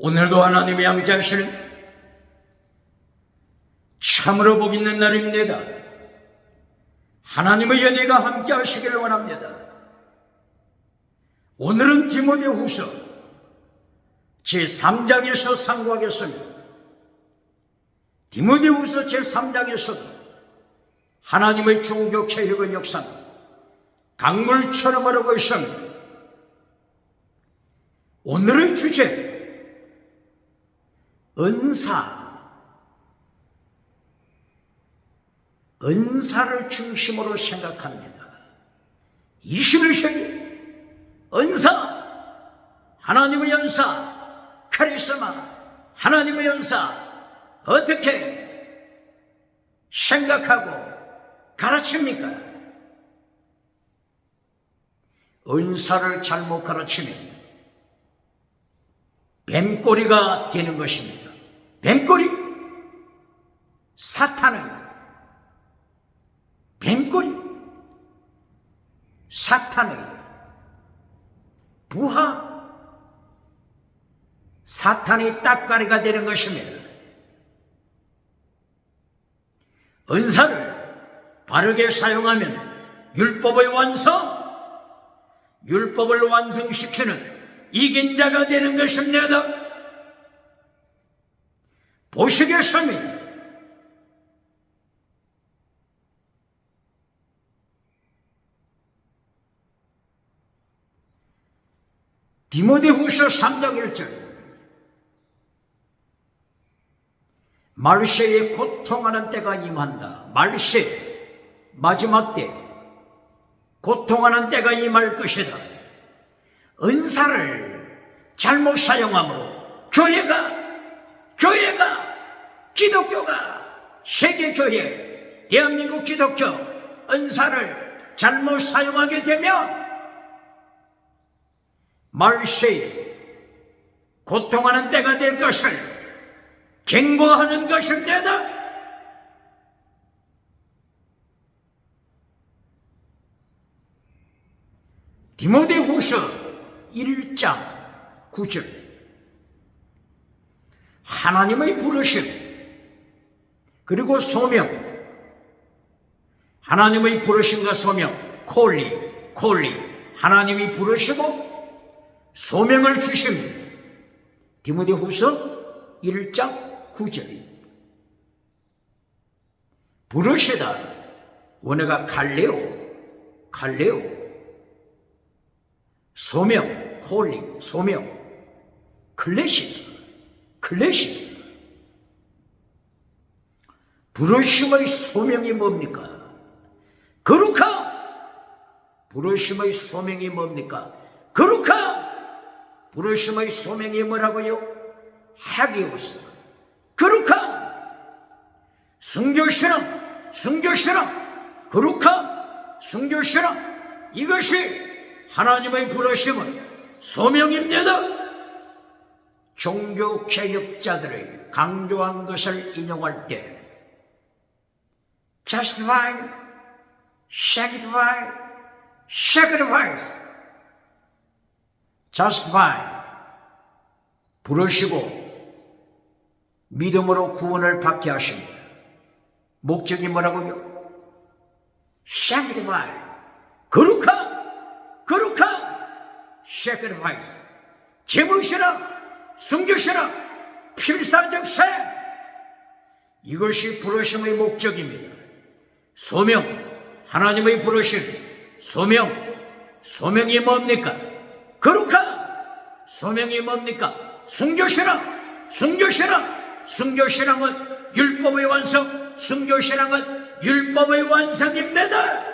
오늘도 하나님이 함께 하시는 참으로 복 있는 날입니다. 하나님의 은혜가 함께 하시길 원합니다. 오늘은 디모데후서 제3장에서 상고하겠습니다. 디모데후서 제3장에서도 하나님의 종교 개혁의 역사는 강물처럼 흐르고 있습니다. 오늘의 주제, 은사를 중심으로 생각합니다. 21세기 은사, 하나님의 은사, 카리스마, 하나님의 은사 어떻게 생각하고 가르칩니까? 은사를 잘못 가르치면 뱀꼬리가 되는 것입니다. 뱀꼬리? 사탄은 뱀꼬리? 사탄의 부하? 사탄의 따까리가 되는 것입니다. 은사를 바르게 사용하면 율법의 율법을 완성시키는 이긴 자가 되는 것입니다. 보시겠습니다. 디모데후서 3장 1절, 말세에 고통하는 때가 임한다. 말세, 마지막 때 고통하는 때가 임할 것이다. 은사를 잘못 사용함으로 교회가 기독교가 세계교회, 대한민국 기독교 은사를 잘못 사용하게 되면 말세에 고통하는 때가 될 것을 경고하는 것입니다. 디모데후서 1장 9절, 하나님의 부르심 그리고 소명, 하나님의 부르심과 소명, 콜리, 하나님이 부르시고 소명을 주십니다. 디모데후서 1장 9절입니다. 부르시다, 원어가 칼레오, 소명, 콜링, 소명, 클래시스. 부르심의 소명이 뭡니까? 거룩함. 부르심의 소명이 뭡니까? 거룩함. 부르심의 소명이 뭐라고요? 하기오스. 거룩함. 순교신앙, 거룩함, 순교신앙, 이것이 하나님의 부르심은 소명입니다. 종교개혁자들의 강조한 것을 인용할 때 justify, sanctify, sacrifice. justify, 부르시고 믿음으로 구원을 받게 하십니다. 목적이 뭐라고요? sanctify, 거룩함, sacrifice, 제물신앙, 순교신앙, 필사적 삶, 이것이 부르심의 목적입니다. 소명, 하나님의 부르심, 소명이 뭡니까? 거룩함, 소명이 뭡니까? 순교신앙, 순교신앙은 율법의 완성, 순교신앙은 율법의 완성입니다.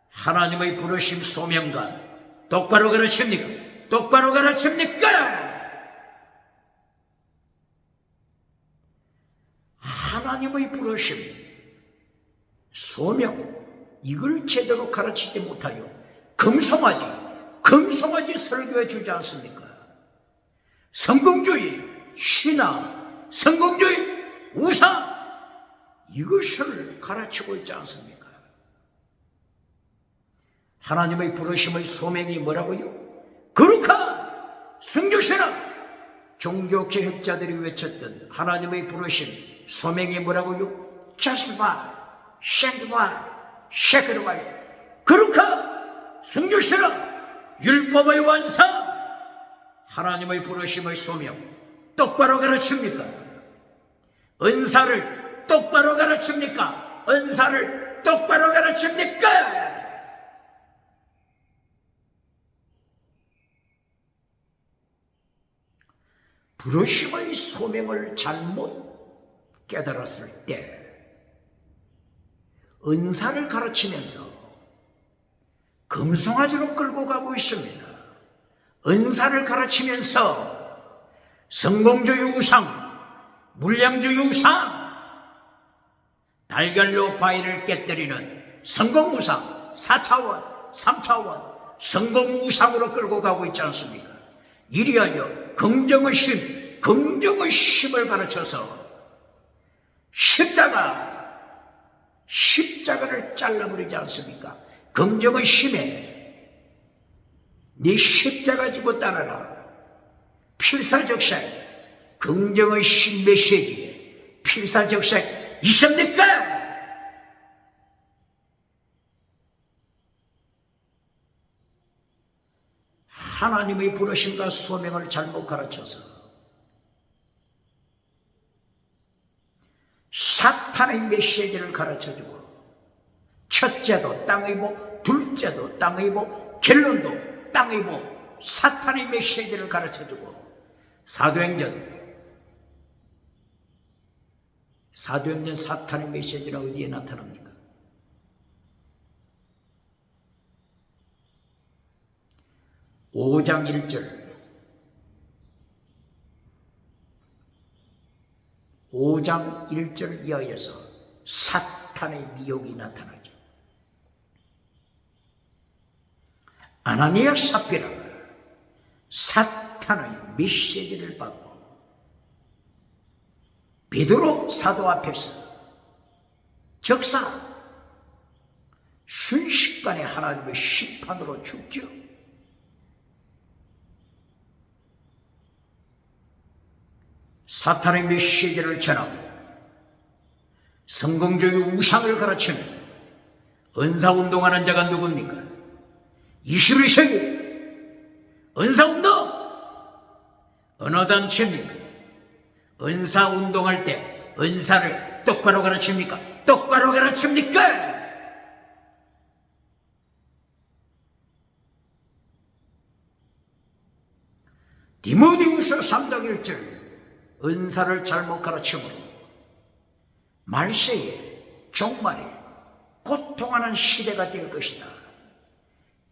하나님의 부르심, 소명과 똑바로 가르칩니까? 하나님의 부르심, 소명, 이걸 제대로 가르치지 못하여 금송아지 설교해 주지 않습니까? 성공주의, 신앙, 성공주의, 우상, 이것을 가르치고 있지 않습니까? 하나님의 부르심의 소명이 뭐라고요? 거룩한, 순교신앙, 종교개혁자들이 외쳤던 하나님의 부르심, 소명이 뭐라고요? justify, sanctify, sacrifice. 거룩하, 순교시라, 율법의 완성. 하나님의 부르심의 소명 똑바로 가르칩니까? 은사를 똑바로 가르칩니까? 은사를 똑바로 가르칩니까? 부르심의 소명을 잘못 깨달았을 때 은사를 가르치면서 금송아지로 끌고 가고 있습니다. 은사를 가르치면서 성공주의 우상, 물량주의 우상, 달걀로 바위를 깨뜨리는 성공우상, 4차원, 3차원 성공우상으로 끌고 가고 있지 않습니까? 이리하여 긍정의 심, 긍정의 심을 가르쳐서 십자가를 잘라버리지 않습니까? 긍정의 심에 네 십자가 지고 따라라. 필사적색, 긍정의 심 메시지에 필사적색 있습니까? 하나님의 부르심과 소명을 잘못 가르쳐서 사탄의 메시지를 가르쳐주고 첫째도 땅의 복, 둘째도 땅의 복, 결론도 땅의 복, 사탄의 메시지를 가르쳐주고 사도행전 사탄의 메시지가 어디에 나타납니까? 5장 1절 5장 1절 이하에서 사탄의 미혹이 나타나죠. 아나니아 삽비라가 사탄의 메시지를 받고 베드로 사도 앞에서 적사 순식간에 하나님의 심판으로 죽죠. 사탄의 메시지를 전하고 성공주의 우상을 가르치는 은사운동하는 자가 누굽니까? 21세기 은사운동 어느 단체입니까? 은사운동할 때 은사를 똑바로 가르칩니까? 똑바로 가르칩니까? 디모데후서 3장 1절 은사를 잘못 가르침으로 말세에 종말에 고통하는 시대가 될 것이다.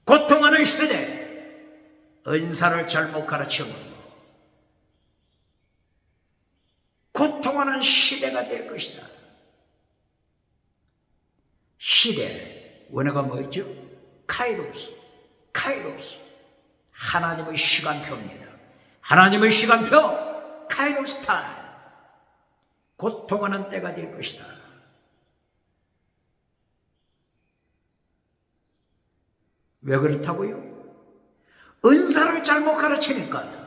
고통하는 시대, 은사를 잘못 가르침으로 고통하는 시대가 될 것이다. 시대, 원어가 뭐였죠? 카이로스, 하나님의 시간표입니다. 하나님의 시간표, 카이로스 타임, 고통하는 때가 될 것이다. 왜 그렇다고요? 은사를 잘못 가르치니까.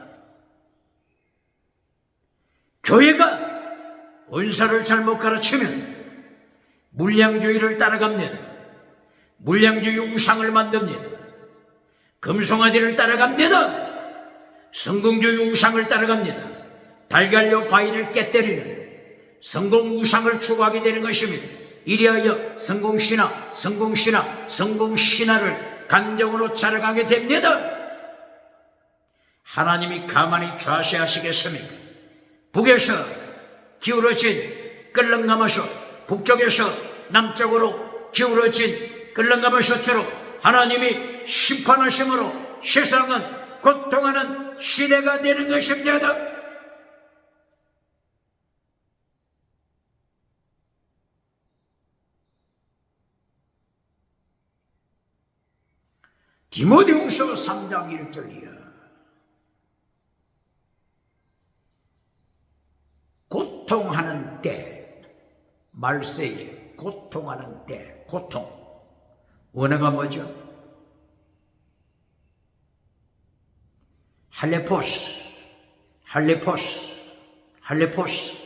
교회가 은사를 잘못 가르치면 물량주의를 따라갑니다. 물량주의 우상을 만듭니다. 금송아지를 따라갑니다. 성공주의 우상을 따라갑니다. 달걀로 바위를 깨뜨리는 성공 우상을 추구하게 되는 것입니다. 이리하여 성공신화를 감정으로 자라가게 됩니다. 하나님이 가만히 좌시하시겠습니까? 북에서 기울어진 끌렁가마솥, 북쪽에서 남쪽으로 기울어진 끌렁가마솥으로 하나님이 심판하심으로 세상은 고통하는 시대가 되는 것입니다. 디모데후서 3장 1절이야. 고통하는 때, 말세에 고통하는 때, 고통. 원어가 뭐죠? 할레포스,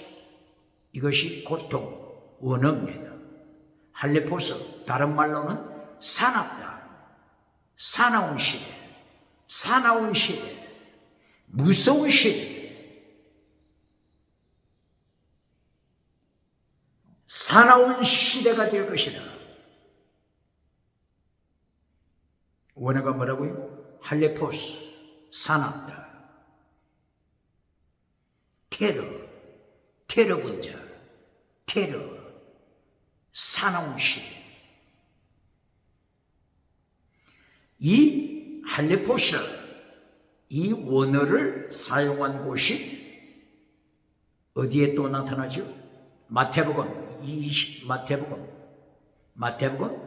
이것이 고통, 원어입니다. 할레포스, 다른 말로는 사납다, 사나운 시대, 무서운 시대, 사나운 시대가 될 것이다. 원어가 뭐라고요? 할레포스, 사납다, 테러 분자, 사나운 시대. 이 할레포스, 이 원어를 사용한 곳이 어디에 또 나타나죠? 마태복음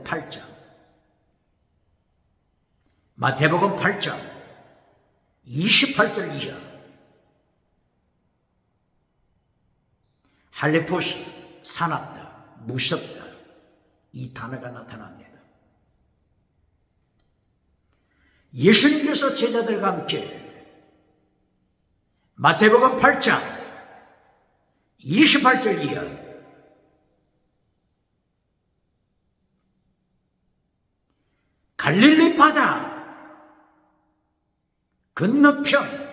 8장. 마태복음 8장 28절 이하. 할레포스, 사납다, 무섭다, 이 단어가 나타납니다. 예수님께서 제자들과 함께 마태복음 8장 28절 이하 갈릴리 바다 건너편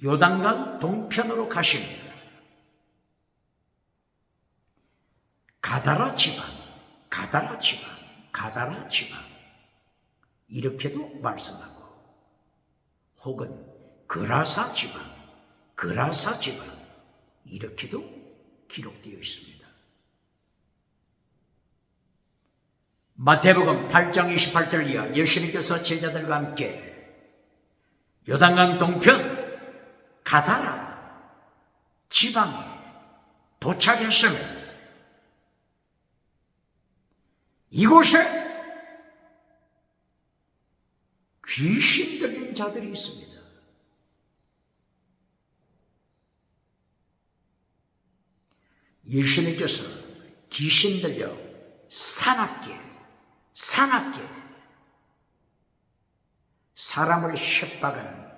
요단강 동편으로 가십니다. 가다라 지방 이렇게도 말씀하고, 혹은 그라사 지방 이렇게도 기록되어 있습니다. 마태복음 8장 28절 이하, 예수님께서 제자들과 함께 요단강 동편 가다라 지방에 도착했습니다. 이곳에 귀신 들린 자들이 있습니다. 예수님께서 귀신 들려 사납게 사람을 협박하는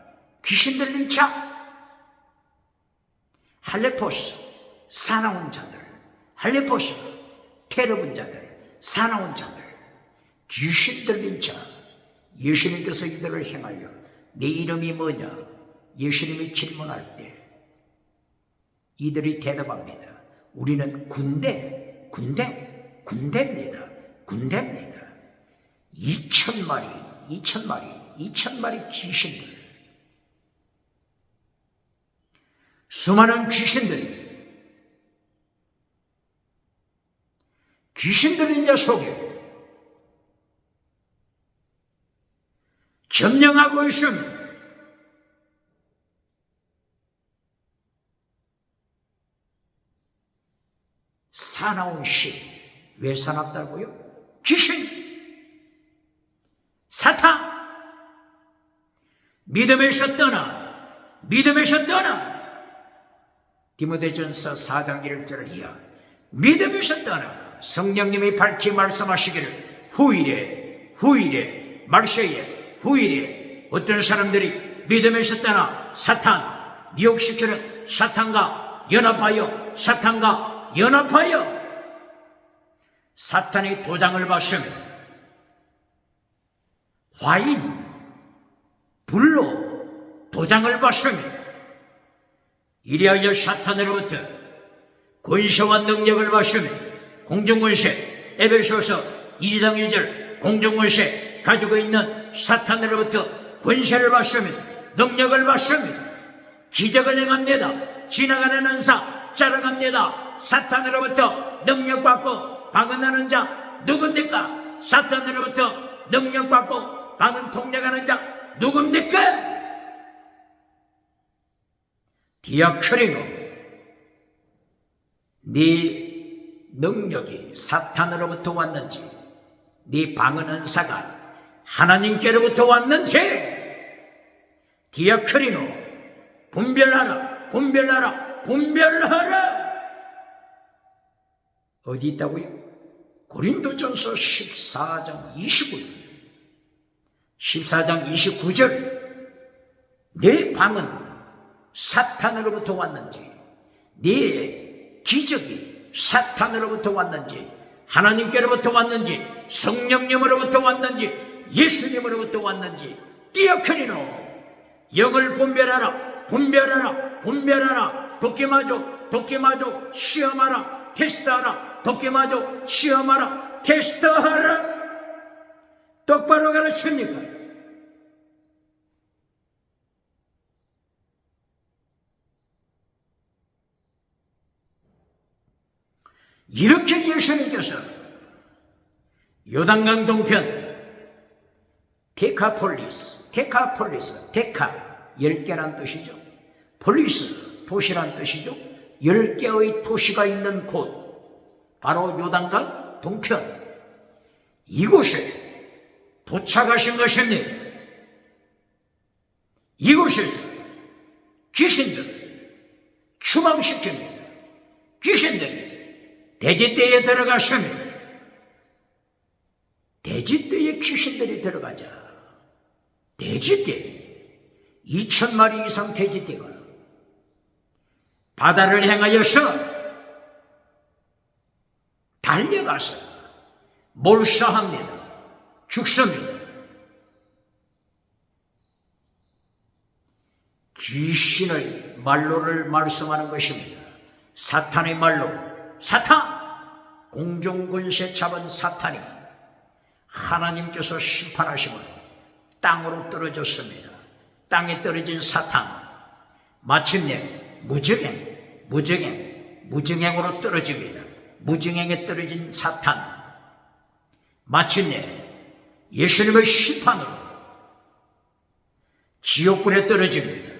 귀신 들린 자, 할레포스, 사나운 자들, 할레포스, 테러 분자들, 사나운 자들, 귀신 들린 자, 예수님께서 이들을 향하여 내 이름이 뭐냐? 예수님이 질문할 때 이들이 대답합니다. 우리는 군대입니다. 2,000마리 귀신들, 수많은 귀신 들린 자 속에 점령하고 있습니다. 사나운 시, 왜 사납다고요? 귀신, 사탄, 믿음에서 떠나 디모데전서 4장 1절 이하, 믿음에서 떠나 성령님이 밝히 말씀하시기를 후일에 말세에 후일에 어떤 사람들이 믿음에서 떠나 사탄 미혹시키는 사탄과 연합하여 사탄의 도장을 받으며 화인 불로 도장을 받으며 이리하여 사탄으로부터 권세와 능력을 받으며 공중권세, 에베소서 2장 2절 공중권세 가지고 있는 사탄으로부터 권세를 받으며 능력을 받으며 기적을 행합니다. 지나가는 은사 자랑합니다. 사탄으로부터 능력받고 방언하는 자 누굽니까? 사탄으로부터 능력받고 방언 통역하는 자 누굽니까? 디아크리노, 네 능력이 사탄으로부터 왔는지, 네 방언 은사가 하나님께로부터 왔는지 디아크리노, 분별하라. 어디 있다고요? 고린도전서 14장 29절 내 방은 사탄으로부터 왔는지, 네 기적이 사탄으로부터 왔는지, 하나님께로부터 왔는지, 성령님으로부터 왔는지, 예수님으로부터 왔는지 띄어크리노. 영을 분별하라, 분별하라, 분별하라. 도끼마족, 도끼마족, 시험하라, 테스트하라. 도끼마족, 시험하라, 테스트하라. 똑바로 가르칩니까? 이렇게 예수님께서 요단강 동편 데카폴리스, 데카 10개란 뜻이죠. 폴리스, 도시란 뜻이죠. 10개의 도시가 있는 곳, 바로 요단강 동편, 이곳에 도착하신 것입니다. 이곳에서 귀신들 추방시킵니다. 귀신들이 돼지떼에 들어갔습니다. 돼지떼에 귀신들이 들어가자. 돼지떼, 2000마리 이상 돼지떼가 바다를 향하여서 달려가서 몰사합니다. 죽습니다. 귀신의 말로를 말씀하는 것입니다. 사탄의 말로. 사탄! 공중권세 잡은 사탄이 하나님께서 심판하심으로 땅으로 떨어졌습니다. 땅에 떨어진 사탄, 마침내 무증행으로 떨어집니다. 무증행에 떨어진 사탄, 마침내 예수님의 심판으로 지옥불에 떨어집니다.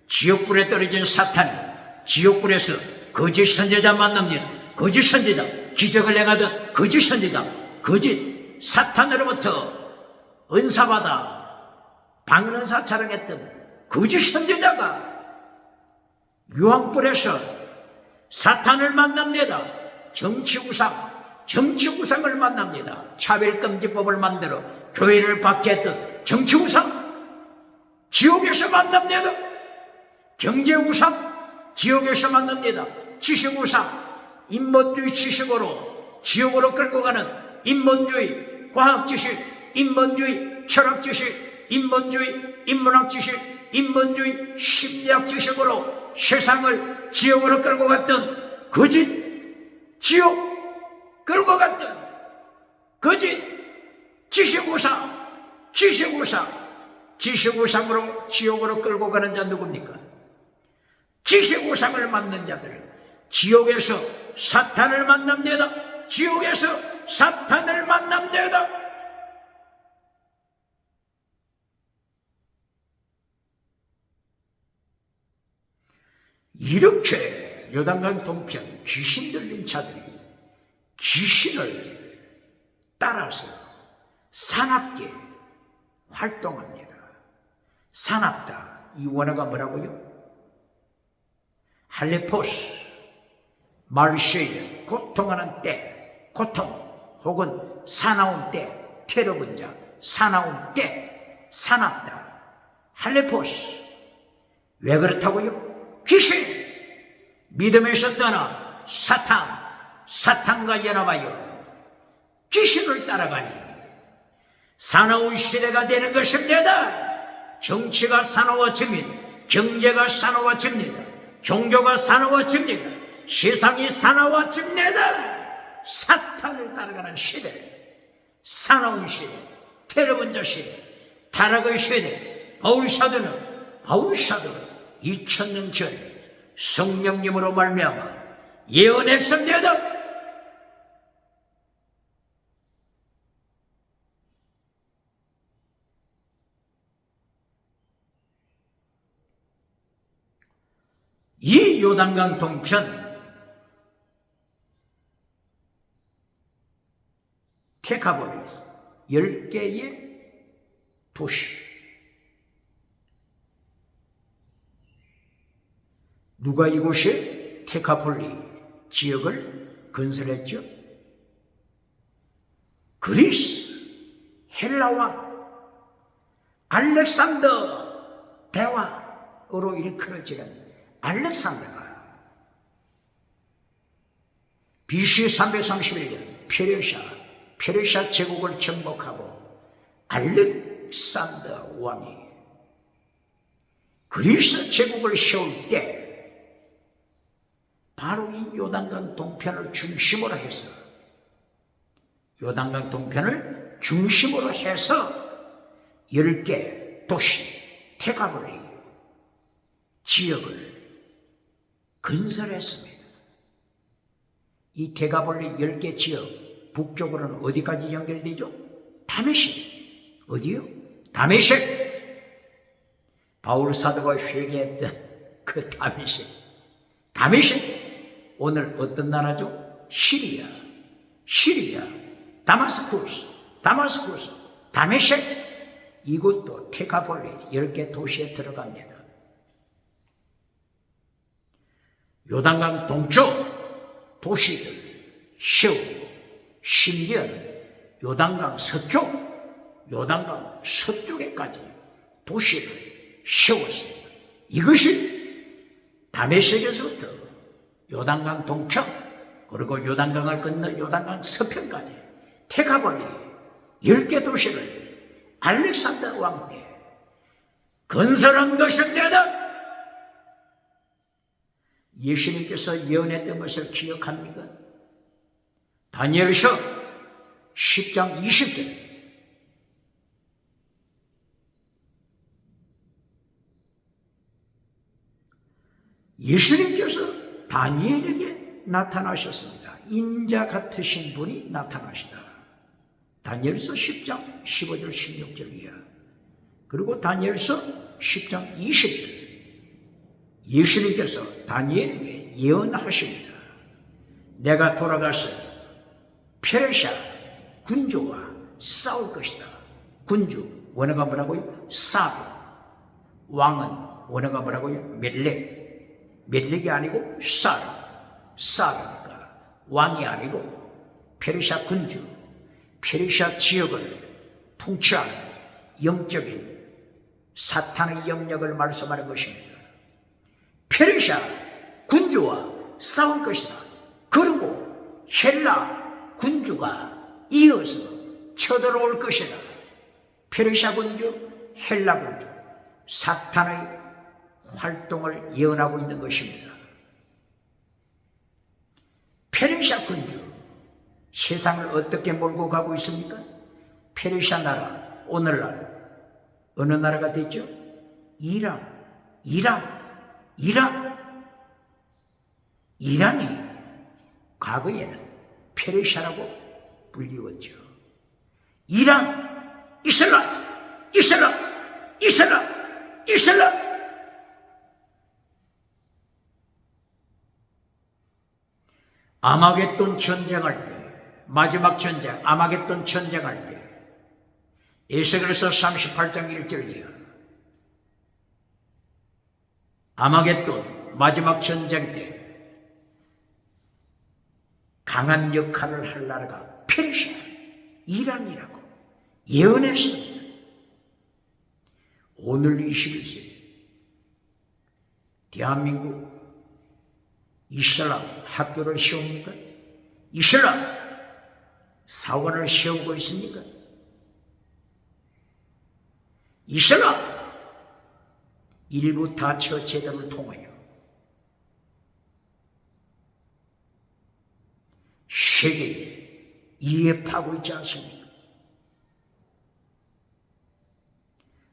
지옥불에 떨어진 사탄이 지옥불에서 거짓 선지자 만납니다. 거짓 선지자, 기적을 행하던 거짓 선지자, 거짓 사탄으로부터 은사받아 방언은사 자랑했던 거짓 선지자가 유황불에서 사탄을 만납니다. 정치우상을 만납니다. 차별금지법을 만들어 교회를 박해했던 정치우상, 지옥에서 만납니다. 경제우상, 지옥에서 만납니다. 지식우상, 인본주의 지식으로 지옥으로 끌고 가는 인본주의 과학지식, 인본주의 철학지식, 인본주의 인문학지식, 인본주의 심리학지식으로 세상을 지옥으로 끌고 갔던 거짓, 지옥 끌고 갔던 거짓 지식우상으로 지옥으로 끌고 가는 자 누굽니까? 지식우상을 만든 자들, 지옥에서 사탄을 만납니다. 지옥에서 사탄을 만납니다. 이렇게 요단강 동편 귀신 들린 자들이 귀신을 따라서 사납게 활동합니다. 사납다, 이 원어가 뭐라고요? 할레포스, 말쉐이어, 고통하는 때, 고통 혹은 사나운 때, 테러 분자, 사나운 때, 사납다, 할레포스. 왜 그렇다고요? 귀신, 믿음에서 떠나 사탄과 연합하여 귀신을 따라가니 사나운 시대가 되는 것입니다. 정치가 사나워집니다. 경제가 사나워집니다. 종교가 사나워집니다. 세상이 사나워집니다. 사탄을 따라가는 시대, 사나운 시대, 테러분자 시대, 타락의 시대. 바울 사도는 2000년 전에 성령님으로 말미암아 예언했습니다. 이 요단강 동편 데카폴리스 10개의 도시, 누가 이곳에 데카폴리 지역을 건설했죠? 그리스 헬라왕 알렉산더 대화로 일컬어지는 알렉산더가 BC 331년 페르시아 제국을 정복하고 알렉산더 왕이 그리스 제국을 세울 때 바로 이 요단강 동편을 중심으로 해서 요단강 동편을 중심으로 해서 10개 도시 테가볼리 지역을 건설했습니다. 이 테가볼리 10개 지역 북쪽으로는 어디까지 연결되죠? 다메섹. 어디요? 다메섹. 바울 사도가 회개했던 그 다메섹. 오늘 어떤 나라죠? 시리아, 다마스쿠스, 다메섹. 이곳도 테가볼리 10개 도시에 들어갑니다. 요단강 동쪽 도시를 세우고 심지어는 요단강 서쪽에까지 도시를 세웠습니다. 이것이 다메섹에서부터 요단강 동편 그리고 요단강을 건너 요단강 서편까지 테가볼리 10개 도시를 알렉산더 왕 때 건설한 것입니다. 예수님께서 예언했던 것을 기억합니까? 다니엘서 10장 20절. 예수님께서 다니엘에게 나타나셨습니다. 인자 같으신 분이 나타나시다. 다니엘서 10장 15절 16절 이하. 그리고 다니엘서 10장 20절. 예수님께서 다니엘에게 예언하십니다. 내가 돌아가서 페르시아 군주와 싸울 것이다. 군주 원어가 뭐라고요? 사르. 왕은 원어가 뭐라고요? 멜렉이 아니고 사르니까 왕이 아니고 페르시아 군주, 페르시아 지역을 통치하는 영적인 사탄의 영역을 말씀하는 것입니다. 페르시아 군주와 싸울 것이다. 그리고 헬라 군주가 이어서 쳐들어올 것이다. 페르시아 군주, 헬라 군주, 사탄의 활동을 예언하고 있는 것입니다. 페르시아 군주, 세상을 어떻게 몰고 가고 있습니까? 페르시아 나라, 오늘날 어느 나라가 됐죠? 이란이 과거에는 페르시아라고 불리웠죠. 이란, 이슬람. 아마겟돈 전쟁할 때, 마지막 전쟁, 아마겟돈 전쟁할 때, 에스겔서 38장 1절이야. 아마겟돈 마지막 전쟁 때 강한 역할을 할 나라가 페르시아, 이란이라고 예언했습니다. 오늘 21세기 대한민국 이슬람 학교를 세웁니까? 이슬람 사원을 세우고 있습니까? 이슬람 일부 다처 제도를 통하여 세계에 이해하고 있지 않습니까?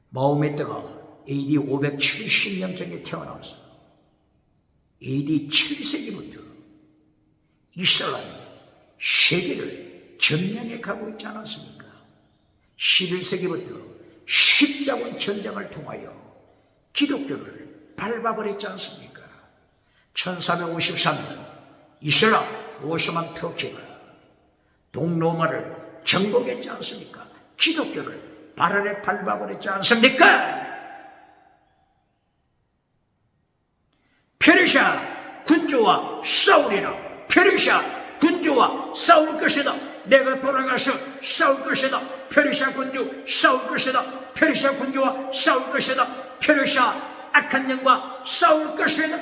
마호메트가 AD 570년 전에 태어나서 AD 7세기부터 이슬람이 세계를 점령해 가고 있지 않았습니까? 11세기부터 십자군 전쟁을 통하여 기독교를 밟아버렸지 않습니까? 1453년 이슬람 오스만 터키가 동로마를 정복했지 않습니까? 기독교를 발 아래 밟아버렸지 않습니까? 페르시아 군주와 싸우리라. 페르시아 군주와 싸울 것이다. 내가 돌아가서 싸울 것이다. 페르시아 군주 싸울 것이다. 페르시아 군주와 싸울 것이다. 페르시아 악한 영과 싸울 것이다.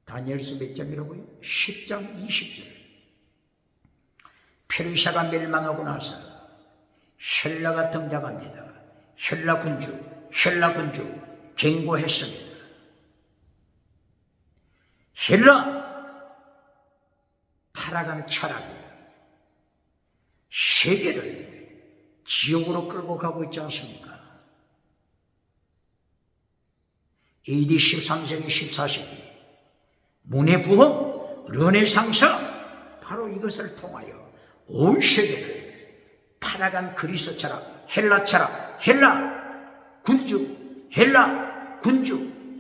다니엘서 몇 장이라고요? 10장 20절. 페르시아가 멸망하고 나서 헬라가 등장합니다. 헬라 군주 경고했습니다. 헬라 타락한 철학이 세계를 지옥으로 끌고 가고 있지 않습니까? AD 13세기 14세기 문의 부흥, 르네상스, 바로 이것을 통하여 온 세계를 타락한 그리스 철학, 헬라 철학, 헬라 군주,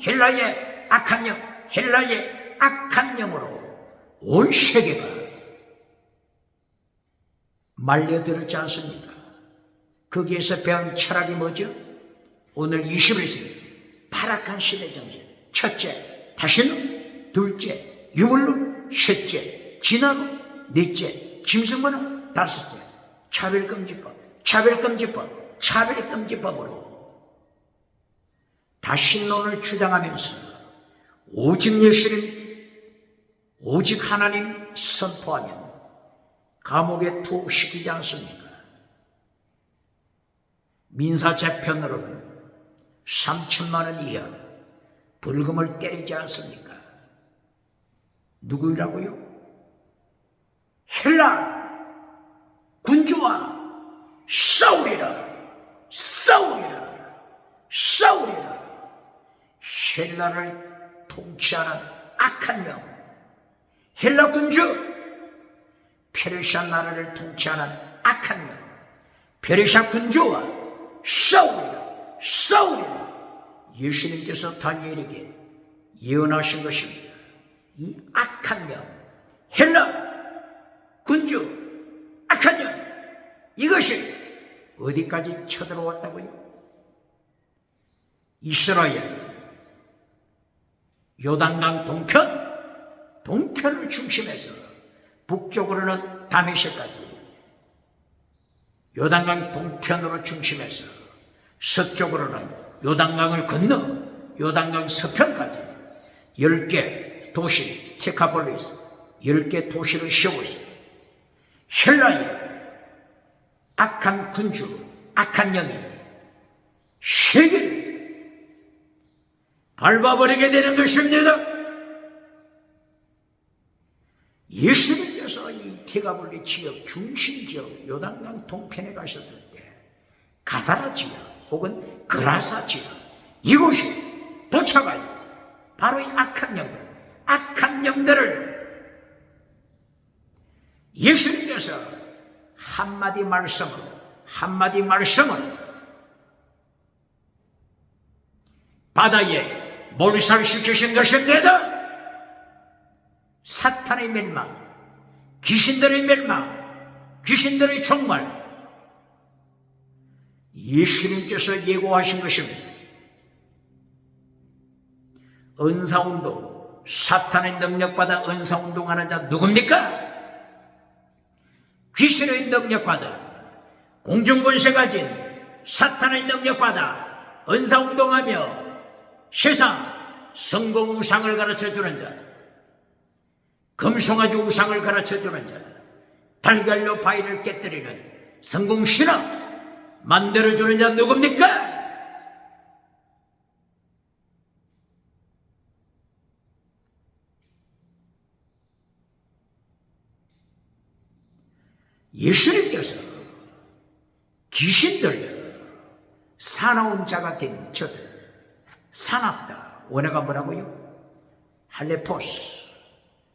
헬라의 악한 영, 헬라의 악한 영으로 온 세계가 말려들었지 않습니까? 거기에서 배운 철학이 뭐죠? 오늘 21세기 타락한 시대 정신. 첫째, 다시는. 둘째, 유물론. 셋째, 진화론. 넷째, 짐승문화. 다섯째, 차별금지법으로 다신론을 주장하면서 오직 예수님, 오직 하나님 선포하면 감옥에 투옥시키지 않습니까? 민사재판으로는 3천만 원 이하 벌금을 때리지 않습니까? 누구라고요? 헬라 군주와 싸우리라. 헬라를 통치하는 악한 영, 헬라 군주, 페르시아 나라를 통치하는 악한 영, 페르시아 군주와 싸우리라. 예수님께서 다니엘에게 예언하신 것입니다. 이 악한 영, 헬라 군주, 악한 영, 이것이 어디까지 쳐들어왔다고요? 이스라엘 요단강 동편을 중심해서 북쪽으로는 다메섹까지, 요단강 동편으로 중심해서 서쪽으로는 요단강을 건너 요단강 서편까지 10개 도시, 테카폴리스 10개 도시를 세우고 헬라의 악한 군주, 악한 영이 세계를 밟아버리게 되는 것입니다. 예수님께서 이 테가볼리 지역, 중심 지역, 요단강 동편에 가셨을 때 가다라 지역 혹은 그라사 지역, 이곳이 도착하여 바로 이 악한 영들을 예수님께서 한마디 말씀을 바다에 몰살시키신 것입니다. 사탄의 멸망, 귀신들의 멸망, 귀신들의 종말, 예수님께서 예고하신 것입니다. 은사운동, 사탄의 능력받아 은사운동하는 자 누굽니까? 귀신의 능력받아 공중권세 가진 사탄의 능력받아 은사운동하며 세상 성공 우상을 가르쳐주는 자, 금송아지 우상을 가르쳐주는 자, 달걀로 바위를 깨뜨리는 성공신앙 만들어주는 자 누굽니까? 예수님께서 귀신들, 사나운 자가 된 저들, 사납다, 원어가 뭐라고요? 할레포스,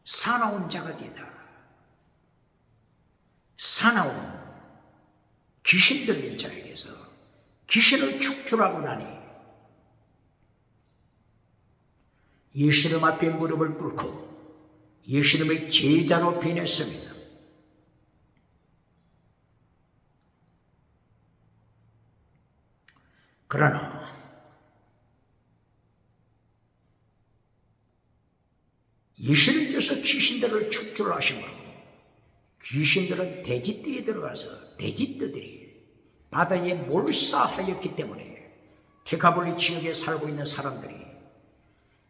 사나운 자가 되다. 사나운 귀신 들린 자에게서 귀신을 축출하고 나니 예수님 앞에 무릎을 꿇고 예수님의 제자로 변했습니다. 그러나 예수님께서 귀신들을 축출하시므로 귀신들은 돼지떼에 들어가서 돼지떼들이 바다에 몰사하였기 때문에 데카폴리 지역에 살고 있는 사람들이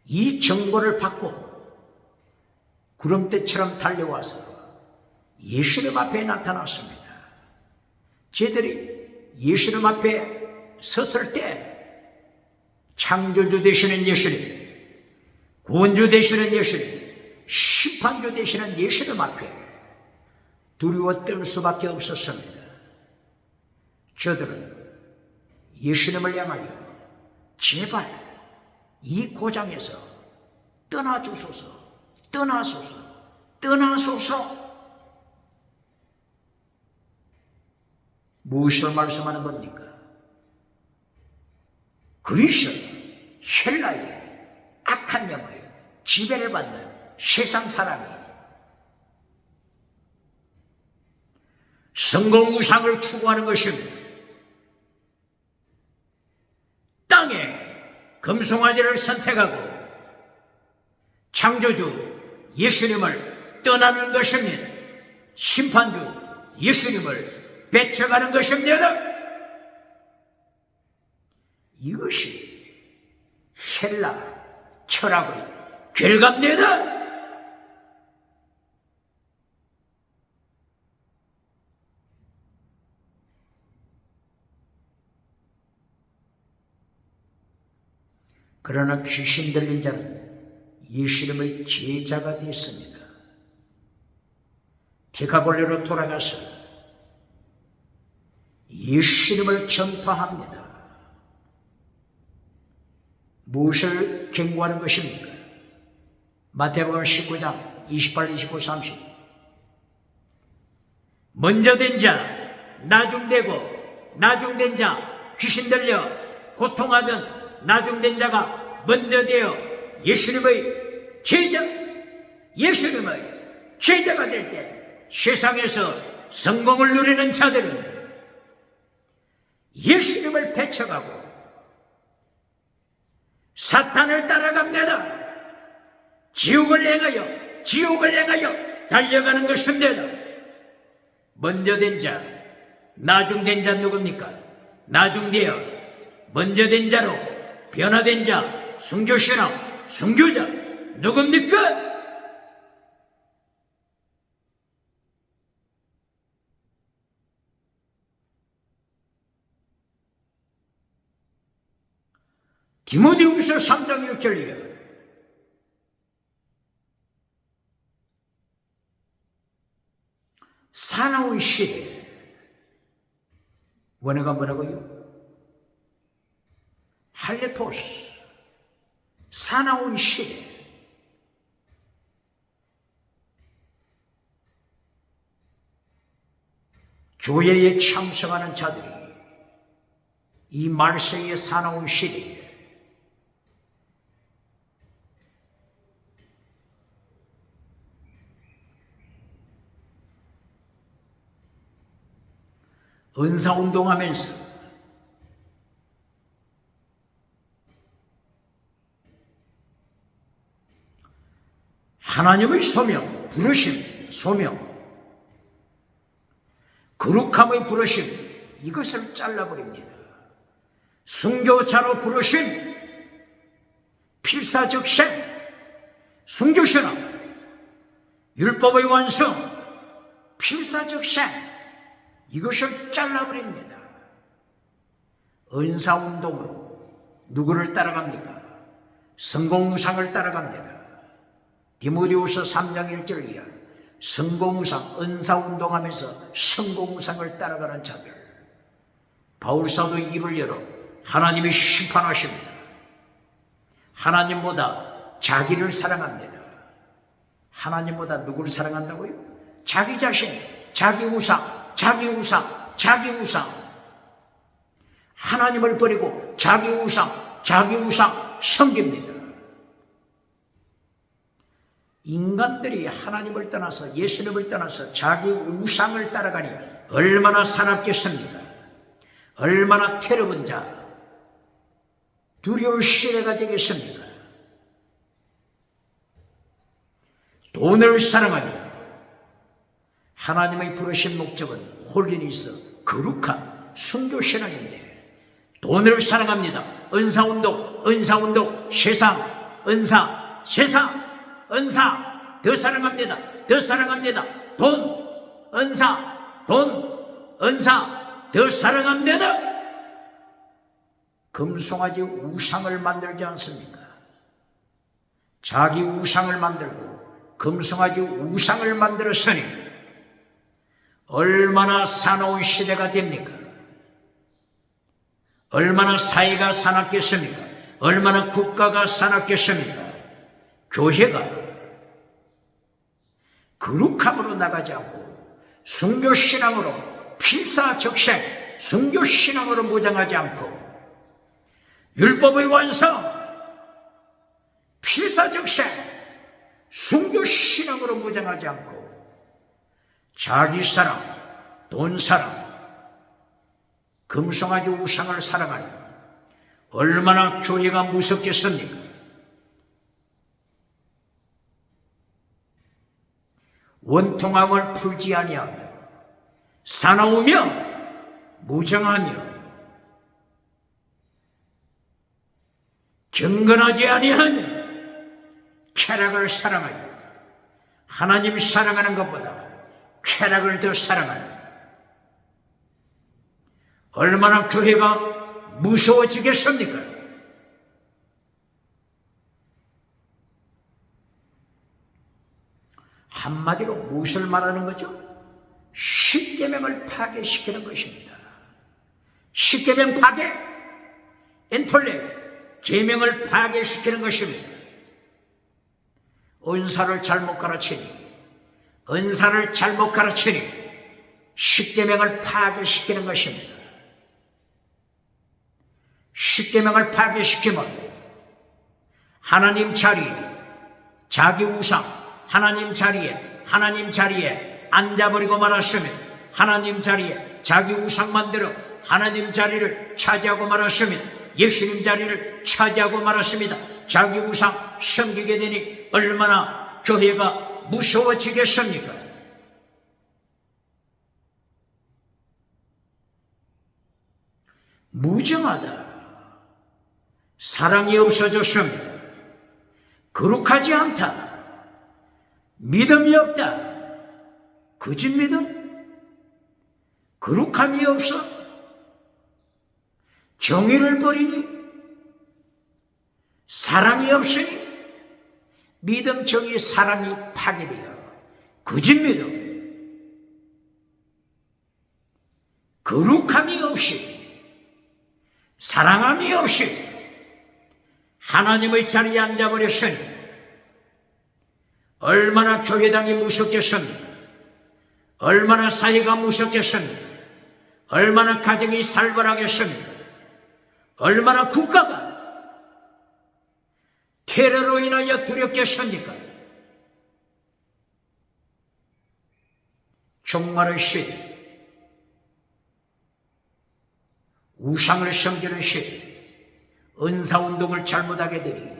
이 정보를 받고 구름대처럼 달려와서 예수님 앞에 나타났습니다. 저희들이 예수님 앞에 섰을 때 창조주 되시는 예수님, 구원주 되시는 예수님, 심판주 되시는 예수님 앞에 두려워 떨 수밖에 없었습니다. 저들은 예수님을 향하여 제발 이 고장에서 떠나주소서, 떠나소서, 떠나소서. 무엇을 말씀하는 겁니까? 그리스, 헬라의 악한 영의 지배를 받는 세상 사람이 성공 우상을 추구하는 것입니다. 땅에 금송아지를 선택하고 창조주 예수님을 떠나는 것입니다. 심판주 예수님을 배척하는 것입니다. 이것이 헬라 철학의 결과입니다. 그러나 귀신 들린 자는 예수님의 제자가 됐습니다. 데카폴리로 돌아가서 예수님을 전파합니다. 무엇을 경고하는 것입니까? 마태복음 19장 28, 29, 30. 먼저 된 자, 나중되고 나중된 자, 귀신 들려 고통하던 나중된 자가 먼저 되어 예수님의 제자, 예수님의 제자가 될 때 세상에서 성공을 누리는 자들은 예수님을 배척하고 사탄을 따라갑니다. 지옥을 향하여 달려가는 것입니다. 먼저 된 자, 나중된 자 누굽니까? 나중되어 먼저 된 자로 변화된 자, 순교신앙, 순교자 누굽니까? 디모데후서 3장 1절이에요. 사나운 시대. 원어가 뭐라고요? 할레토스. 사나운 시대. 교회에 참석하는 자들이 이 말세의 사나운 시대에 은사운동하면서 하나님의 소명, 부르심, 소명, 거룩함의 부르심, 이것을 잘라버립니다. 순교자로 부르심, 필사적생, 순교신앙, 율법의 완성, 필사적생, 이것을 잘라버립니다. 은사운동으로 누구를 따라갑니까? 성공우상을 따라갑니다. 디모데후서 3장 1절 이하 성공우상, 은사운동하면서 성공우상을 따라가는 자들, 바울사도의 입을 열어 하나님이 심판하십니다. 하나님보다 자기를 사랑합니다. 하나님보다 누구를 사랑한다고요? 자기 자신, 자기 우상, 자기 우상, 자기 우상. 하나님을 버리고 자기 우상 섬깁니다. 인간들이 하나님을 떠나서 예수님을 떠나서 자기 우상을 따라가니 얼마나 사납겠습니까? 얼마나 테러본 자, 두려울 시대가 되겠습니까? 돈을 사랑하니 하나님의 부르신 목적은 홀린이 있어 거룩한 순교신앙인데 돈을 사랑합니다. 은사운동, 은사운동, 세상, 은사, 세상, 은사, 더 사랑합니다. 더 사랑합니다. 돈, 은사, 돈, 은사, 더 사랑합니다. 금송아지 우상을 만들지 않습니까? 자기 우상을 만들고 금송아지 우상을 만들었으니 얼마나 사나운 시대가 됩니까? 얼마나 사회가 사납겠습니까? 얼마나 국가가 사납겠습니까? 교회가 거룩함으로 나가지 않고 순교신앙으로 필사적생 순교신앙으로 무장하지 않고 율법의 완성 필사적생 순교신앙으로 무장하지 않고 자기 사랑, 돈 사랑, 금송아지 우상을 사랑하니 얼마나 교회가 무섭겠습니까? 원통함을 풀지 아니하며 사나우며 무정하며 경건하지 아니하며 쾌락을 사랑하여 하나님 사랑하는 것보다 쾌락을 더 사랑하여 얼마나 교회가 무서워지겠습니까? 한마디로 무엇을 말하는 거죠? 십계명을 파괴시키는 것입니다. 십계명 파괴, 엔톨레 계명을 파괴시키는 것입니다. 은사를 잘못 가르치니, 은사를 잘못 가르치니 십계명을 파괴시키는 것입니다. 십계명을 파괴시키면 하나님 자리에 자기 우상, 하나님 자리에 앉아버리고 말았으면 하나님 자리에 자기 우상 만들어 하나님 자리를 차지하고 말았으면 예수님 자리를 차지하고 말았습니다. 자기 우상 섬기게 되니 얼마나 교회가 무서워지겠습니까? 무정하다. 사랑이 없어졌습니다. 거룩하지 않다. 믿음이 없다. 거짓 믿음? 거룩함이 없어? 정의를 버리니? 사랑이 없으니? 믿음, 정의, 사랑이 파괴되어 거짓 믿음, 거룩함이 없이 사랑함이 없이 하나님의 자리에 앉아버렸으니 얼마나 교회당이 무섭겠습니까? 얼마나 사회가 무섭겠습니까? 얼마나 가정이 살벌하겠습니까? 얼마나 국가가 테러로 인하여 두렵겠습니까? 종말의 시대, 우상을 섬기는 시대, 은사운동을 잘못하게 되니,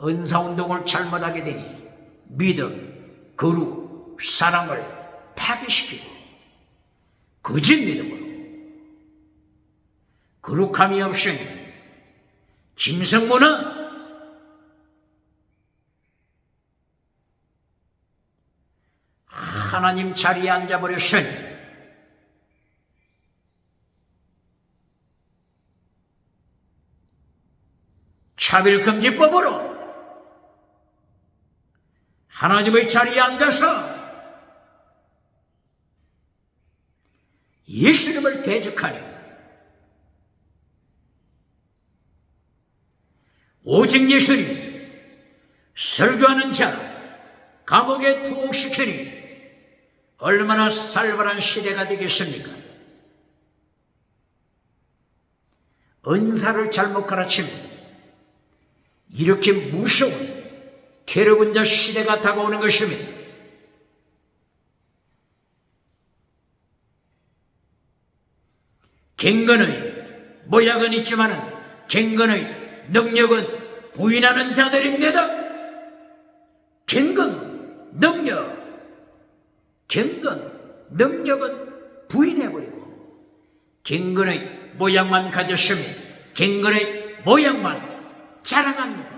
은사운동을 잘못하게 되니 믿음, 거룩, 사랑을 파괴시키고 거짓 믿음으로 거룩함이 없으니 김성모는 하나님 자리에 앉아버렸으니 차별금지법으로 하나님의 자리에 앉아서 예수님을 대적하니 오직 예수님 설교하는 자 감옥에 투옥시키니 얼마나 살벌한 시대가 되겠습니까? 은사를 잘못 가르치면 이렇게 무서운 테러군자 시대가 다가오는 것입니다. 갱건의 모약은 있지만 갱건의 능력은 부인하는 자들입니다. 갱건, 능력은 부인해버리고 갱건의 모양만 가졌으면 갱근의 모양만 자랑합니다.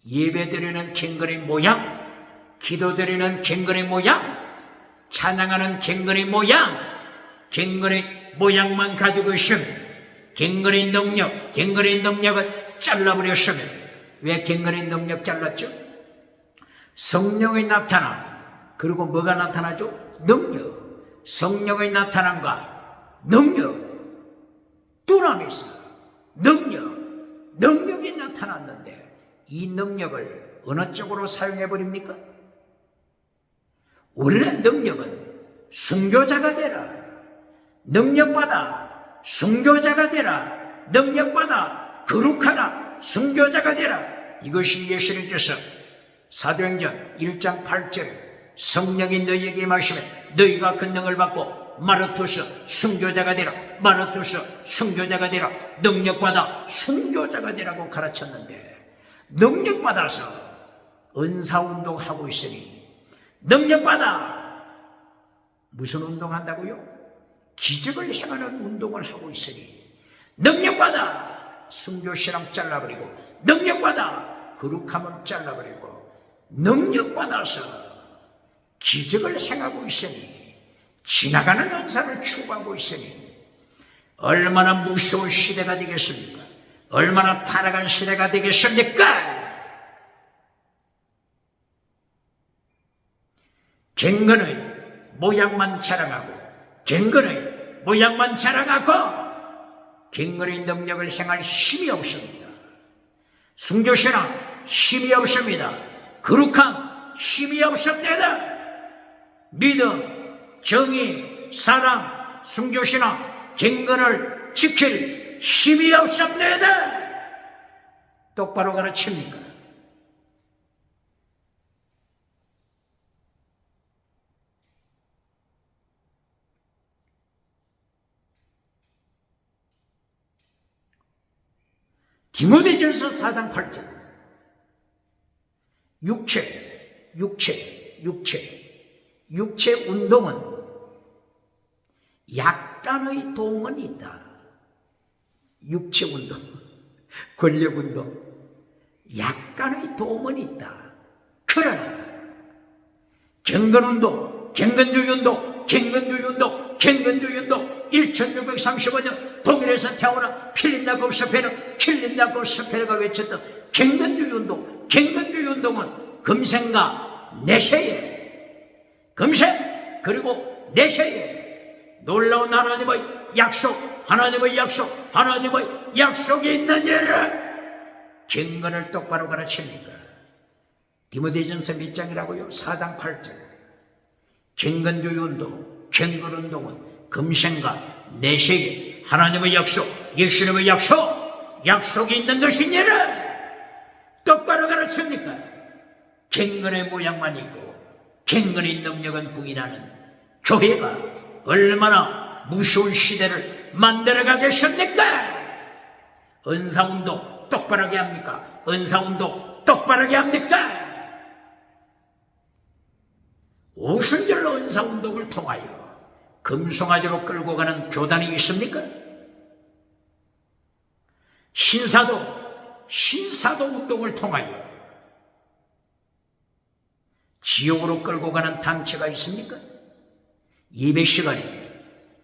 예배드리는 갱근의 모양, 기도드리는 갱근의 모양, 찬양하는 갱근의 모양, 갱근의 모양만 가지고 있으면 갱근의 능력을 잘라버렸으면, 왜 갱근의 능력 잘랐죠? 성령의 나타남, 그리고 뭐가 나타나죠? 능력. 성령의 나타남과 능력, 두나미스, 능력이 나타났는데 이 능력을 어느 쪽으로 사용해 버립니까? 원래 능력은 순교자가 되라, 능력받아 순교자가 되라, 능력받아 거룩하라, 순교자가 되라. 이것이 예수님께서 사도행전 1장 8절 성령이 너희에게 임하시면 너희가 권능을 받고 마르투스 순교자가 되라, 마르투스 순교자가 되라, 능력받아 순교자가 되라고 가르쳤는데, 능력받아서 은사운동하고 있으니, 능력받아 무슨 운동한다고요? 기적을 행하는 운동을 하고 있으니, 능력받아 순교신앙 잘라버리고, 능력받아 거룩함을 잘라버리고, 능력받아서 기적을 행하고 있으니, 지나가는 은사를 추구하고 있으니 얼마나 무서운 시대가 되겠습니까? 얼마나 타락한 시대가 되겠습니까? 갱근의 모양만 자랑하고, 갱근의 모양만 자랑하고 갱근의 능력을 행할 힘이 없습니다. 순교신앙 힘이 없습니다. 거룩함 힘이 없습니다. 믿음, 정의, 사랑, 순교신앙, 갱근을 지킬 힘이 없습니다. 똑바로 가르칩니까? 디모데전서 4장 8절 육체 운동은 약간의 도움은 있다. 육체 운동, 권력 운동, 약간의 도움은 있다. 그러나 갱근 운동, 갱근주의 운동, 1635년 독일에서 태어나 필린다고 스페르가 외쳤던 갱근주의 운동은 금생과 내세에, 금생 그리고 내세에 놀라운 하나님의 약속이 있는 일을 갱근을 똑바로 가르칩니까? 디모데전서 몇 장이라고요? 4장 8절. 갱근주의 운동, 갱근 운동은 금생과 내세에 하나님의 약속, 예수님의 약속이 있는 것이니라. 똑바로 가르칩니까? 갱근의 모양만 있고 갱근의 능력은 부인하는 교회가 얼마나 무서운 시대를 만들어가겠습니까? 은사운동 똑바로 하게 합니까? 은사운동 똑바로 하게 합니까? 오순절로 은사운동을 통하여 금송아지로 끌고 가는 교단이 있습니까? 신사도 운동을 통하여 지옥으로 끌고 가는 단체가 있습니까? 예배 시간에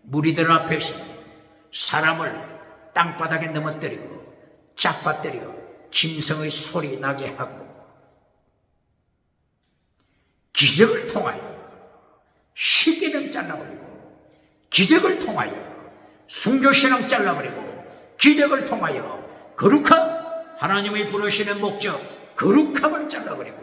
무리들 앞에서 사람을 땅바닥에 넘어뜨리고 짝받들여 짐승의 소리 나게 하고, 기적을 통하여 십계명 잘라버리고, 기적을 통하여 순교신앙 잘라버리고, 기적을 통하여 거룩함, 하나님의 부르시는 목적 거룩함을 잘라버리고,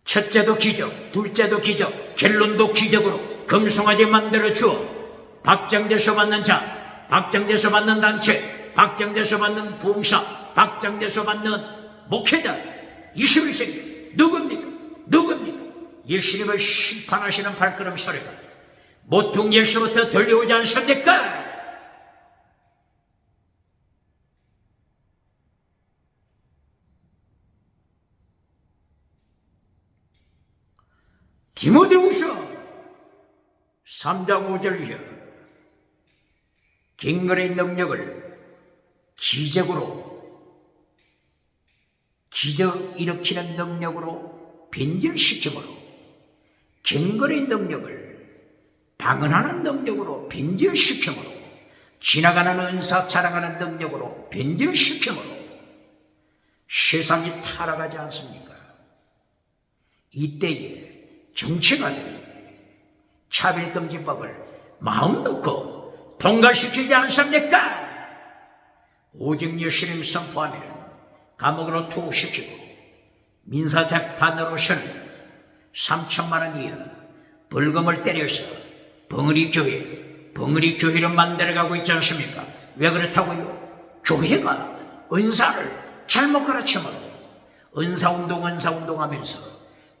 첫째도 기적, 둘째도 기적, 결론도 기적으로 금송아지 만들어 주어 박장돼서 받는 자, 박장돼서 받는 단체, 박장돼서 받는 부흥사, 박장돼서 받는 목회자, 21세기 누굽니까? 예수님을 심판하시는 발걸음 소리가 모퉁 예수부터 들려오지 않습니까? 디모데후서 3장 5절 이하 경건의 능력을 기적 일으키는 능력으로 변질시키므로 경건의 능력을 방언하는 능력으로 변질시키므로 지나가는 은사 자랑하는 능력으로 변질시키므로 세상이 타락하지 않습니까? 이때에 정치가들이 차별금지법을 마음 놓고 통과시키지 않습니까? 오직 예수님 선포하면 감옥으로 투옥시키고 민사재판으로서는 3천만 원 이하 벌금을 때려서 벙어리교회를 만들어가고 있지 않습니까? 왜 그렇다고요? 교회가 은사를 잘못 가르치므로 은사운동 하면서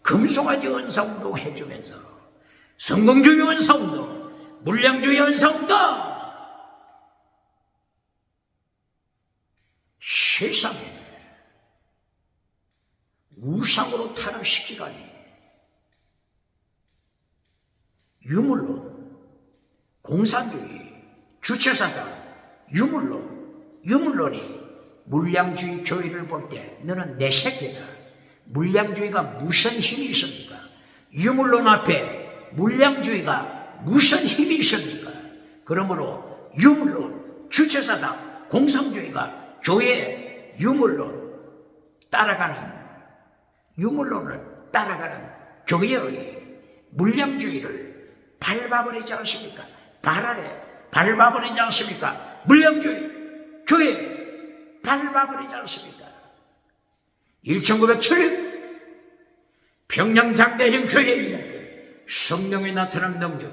금송아지 은사운동 해주면서 성공주의 은사운동, 물량주의 은사운동, 세상에 우상으로 타락시키다니 유물론, 공산주의, 주체사상, 유물론이 물량주의 교회를 볼 때 너는 내 새끼다. 물량주의가 무슨 힘이 있습니까? 유물론 앞에 물량주의가 무슨 힘이 있습니까? 그러므로 유물론, 주체사상, 공산주의가 교회의 유물론을 따라가는 교회의 물량주의를 밟아버리지 않습니까? 발 아래 밟아버리지 않습니까? 물량주의 교회 밟아버리지 않습니까? 1907년 평양 장대형 교회에 있는데 성령이 나타난 능력,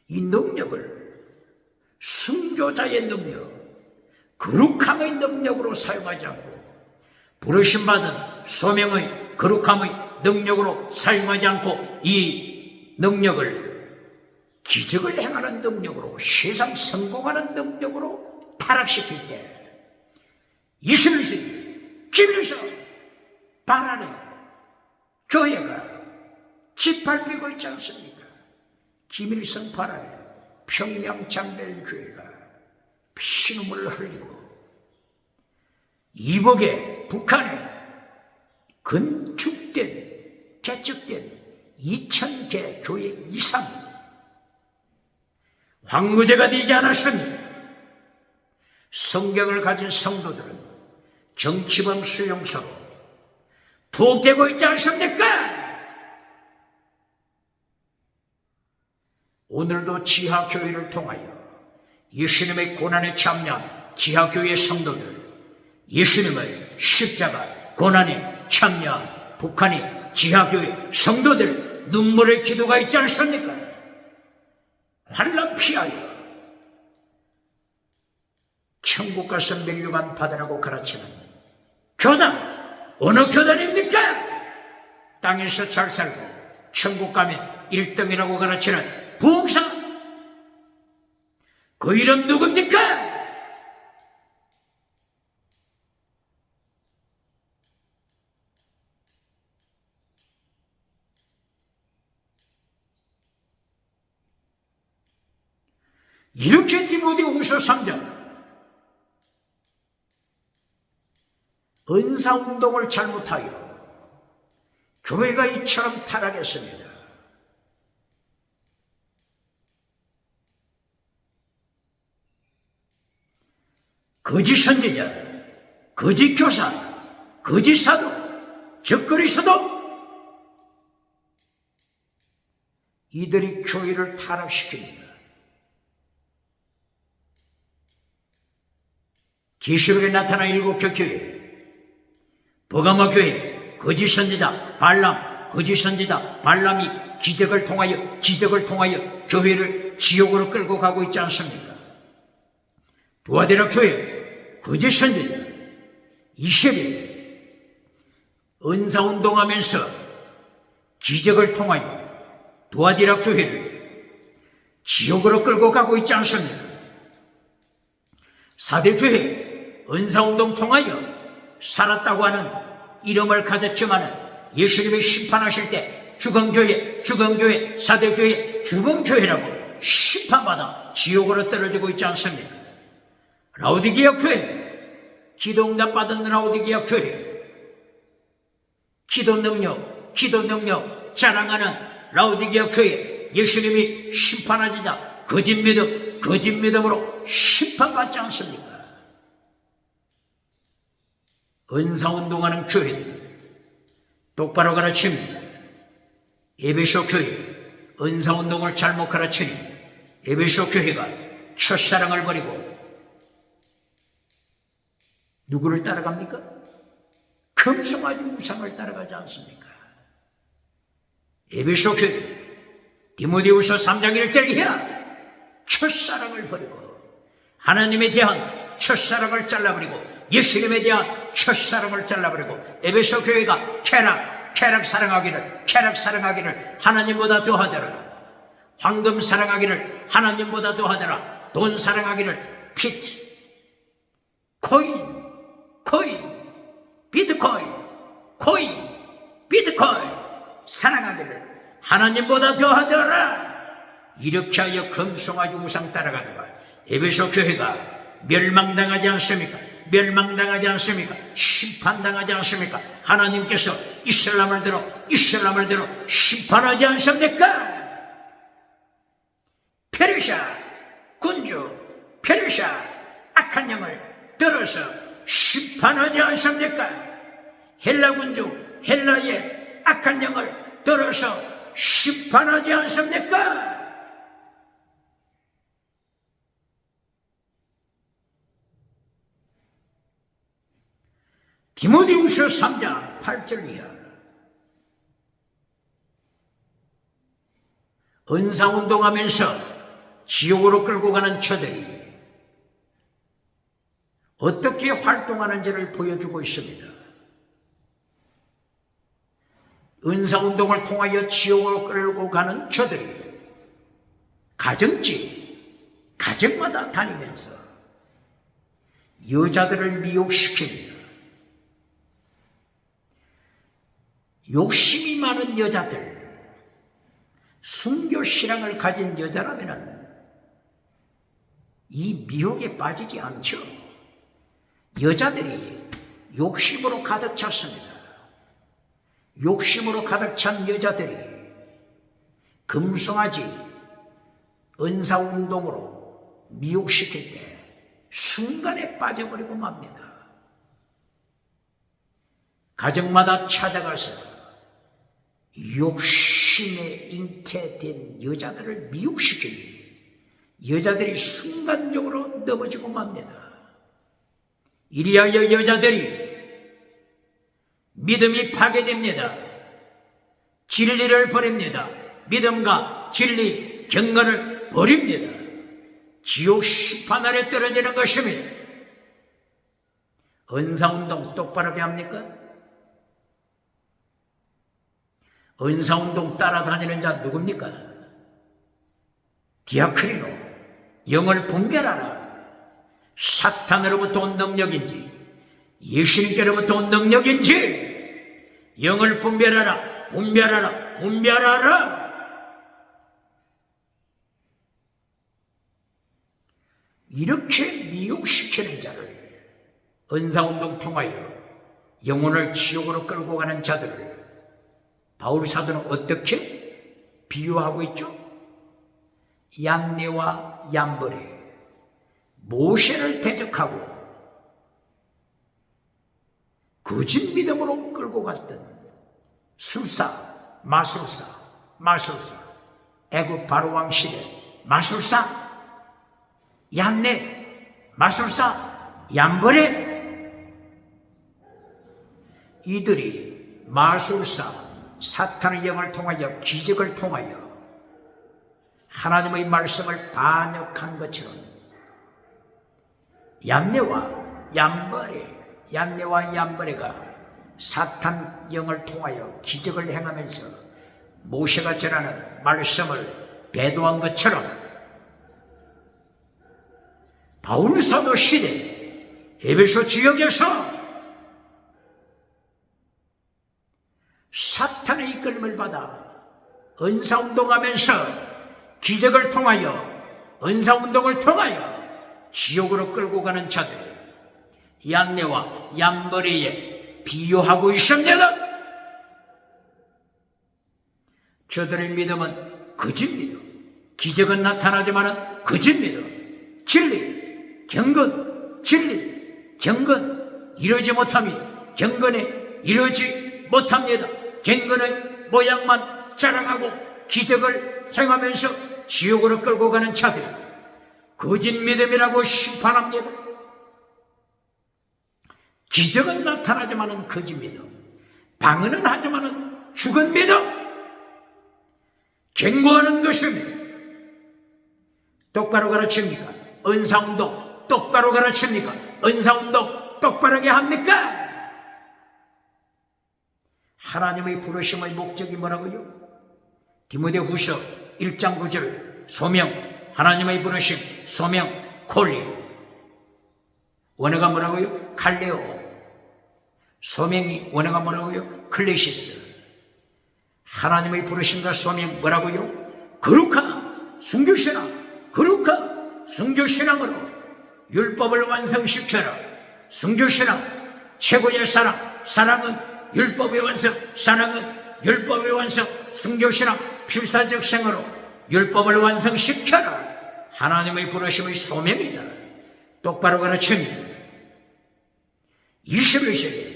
이 능력을 순교자의 능력, 거룩함의 능력으로 사용하지 않고 부르심받은 소명의 거룩함의 능력으로 사용하지 않고 이 능력을 기적을 행하는 능력으로, 세상 성공하는 능력으로 타락시킬 때 21세기 김일성 발 안에 교회가 짓밟히고 있지 않습니까? 김일성 발 안에 평양 장대인 교회가 피눈물을 흘리고 이북에 북한에 개축된 2000개 교회 이상 황무제가 되지 않았습니다. 성경을 가진 성도들은 정치범 수용소로 투옥되고 있지 않습니까? 오늘도 지하교회를 통하여 예수님의 고난에 참여한 지하교회 성도들, 예수님의 십자가 고난에 참여한 북한의 지하교회 성도들 눈물의 기도가 있지 않습니까? 환난 피하여 천국 가서 멸류관 받으라고 가르치는 교단, 어느 교단입니까? 땅에서 잘 살고 천국 가면 1등이라고 가르치는 부흥사, 그 이름 누굽니까? 이렇게 디모데후서 3장 은사운동을 잘못하여 교회가 이처럼 타락했습니다. 거짓 선지자, 거짓 교사, 거짓 사도, 적거리 사도, 이들이 교회를 타락시킵니다. 계시록에 나타난 7개 교회, 버가모 교회, 거짓 선지자 발람, 거짓 선지자 발람이 기적을 통하여 교회를 지옥으로 끌고 가고 있지 않습니까? 두아디라 교회, 거짓 선지자 이세벨 은사운동하면서 기적을 통하여 두아디라 교회를 지옥으로 끌고 가고 있지 않습니까? 사대교회 은사운동 통하여 살았다고 하는 이름을 가졌지만 예수님이 심판하실 때 주건교회, 사대교회, 주건교회라고 심판받아 지옥으로 떨어지고 있지 않습니까? 라오디게아 교회, 기도응답 받은 라오디게아 교회, 기도 능력 자랑하는 라오디게아 교회, 예수님이 심판하시자 거짓 믿음으로 심판받지 않습니까? 은사운동하는 교회들 똑바로 가르칩니다. 에베소 교회 은사운동을 잘못 가르치니 에베소 교회가 첫사랑을 버리고 누구를 따라갑니까? 금송아지 우상을 따라가지 않습니까? 에베소 교회 디모데후서 3장 1절 이하 첫사랑을 버리고 하나님에 대한 첫사랑을 잘라버리고 예수님에 대한 첫사랑을 잘라버리고 에베소 교회가 쾌락 사랑하기를 하나님보다 더하더라. 황금 사랑하기를 하나님보다 더하더라. 돈 사랑하기를 비트코인 사랑하기를 하나님보다 더하더라. 이렇게 하여 금송아지 우상 따라가다가 에베소 교회가 멸망당하지 않습니까? 심판당하지 않습니까? 하나님께서 이슬람을 들어 심판하지 않습니까? 페르시아 악한 영을 들어서 심판하지 않습니까? 헬라 군주 헬라의 악한 영을 들어서 심판하지 않습니까? 디모데후서 3장 8절 이하 은사운동하면서 지옥으로 끌고 가는 저들이 어떻게 활동하는지를 보여주고 있습니다. 은사운동을 통하여 지옥으로 끌고 가는 저들이 가정마다 다니면서 여자들을 미혹시킵니다. 욕심이 많은 여자들, 순교신앙을 가진 여자라면 이 미혹에 빠지지 않죠. 여자들이 욕심으로 가득 찼습니다. 욕심으로 가득 찬 여자들이 금송아지 은사운동으로 미혹시킬 때 순간에 빠져버리고 맙니다. 가정마다 찾아가서 욕심에 잉태된 여자들을 미혹시키니 여자들이 순간적으로 넘어지고 맙니다. 이리하여 여자들이 믿음이 파괴됩니다. 진리를 버립니다. 믿음과 진리, 경건을 버립니다. 지옥 심판 아래 떨어지는 것입니다. 은사운동 똑바르게 합니까? 은사운동 따라다니는 자 누굽니까? 디아크리노, 영을 분별하라. 사탄으로부터 온 능력인지 예수님께로부터 온 능력인지 영을 분별하라. 이렇게 미혹시키는 자를 은사운동 통하여 영혼을 지옥으로 끌고 가는 자들을 바울 사도는 어떻게 비유하고 있죠? 얀네와 얀벌에 모세를 대적하고 거짓 믿음으로 끌고 갔던 마술사 애굽 바로왕 시대 마술사 얀네 마술사 얀벌에 이들이 마술사 사탄의 영을 통하여 기적을 통하여 하나님의 말씀을 반역한 것처럼 얀네와 얀벌에가 사탄 영을 통하여 기적을 행하면서 모세가 전하는 말씀을 배도한 것처럼 바울 사도 시대 에베소 지역에서 사탄의 이끌림을 받아 은사운동하면서 기적을 통하여 은사운동을 통하여 지옥으로 끌고 가는 자들, 얀네와 얀머리에 비유하고 있습니다. 저들의 믿음은 거짓 믿음, 기적은 나타나지만은 거짓 믿음, 진리, 경건, 진리, 경건, 이루지 못합니다. 경건에 이루지 못합니다. 경건의 모양만 자랑하고 기적을 행하면서 지옥으로 끌고 가는 자들, 거짓 믿음이라고 심판합니다. 기적은 나타나지만은 거짓 믿음, 방언은 하지만은 죽은 믿음, 경고하는 것입니다. 똑바로 가르칩니까? 은사운동 똑바로 가르칩니까? 은사운동 똑바르게 합니까? 하나님의 부르심의 목적이 뭐라고요? 디모데후서 1장 9절 소명, 하나님의 부르심, 소명, 콜링. 원어가 뭐라고요? 칼레오. 소명이 원어가 뭐라고요? 클레시스. 하나님의 부르심과 소명 뭐라고요? 거룩한 순교신앙, 거룩한 순교신앙으로 율법을 완성시켜라. 순교신앙, 최고의 사랑, 사랑은 율법의 완성, 사랑은 율법의 완성, 순교신앙, 필사적 생으로 율법을 완성시켜라. 하나님의 부르심의 소명이다. 똑바로 가르칩니다. 21세기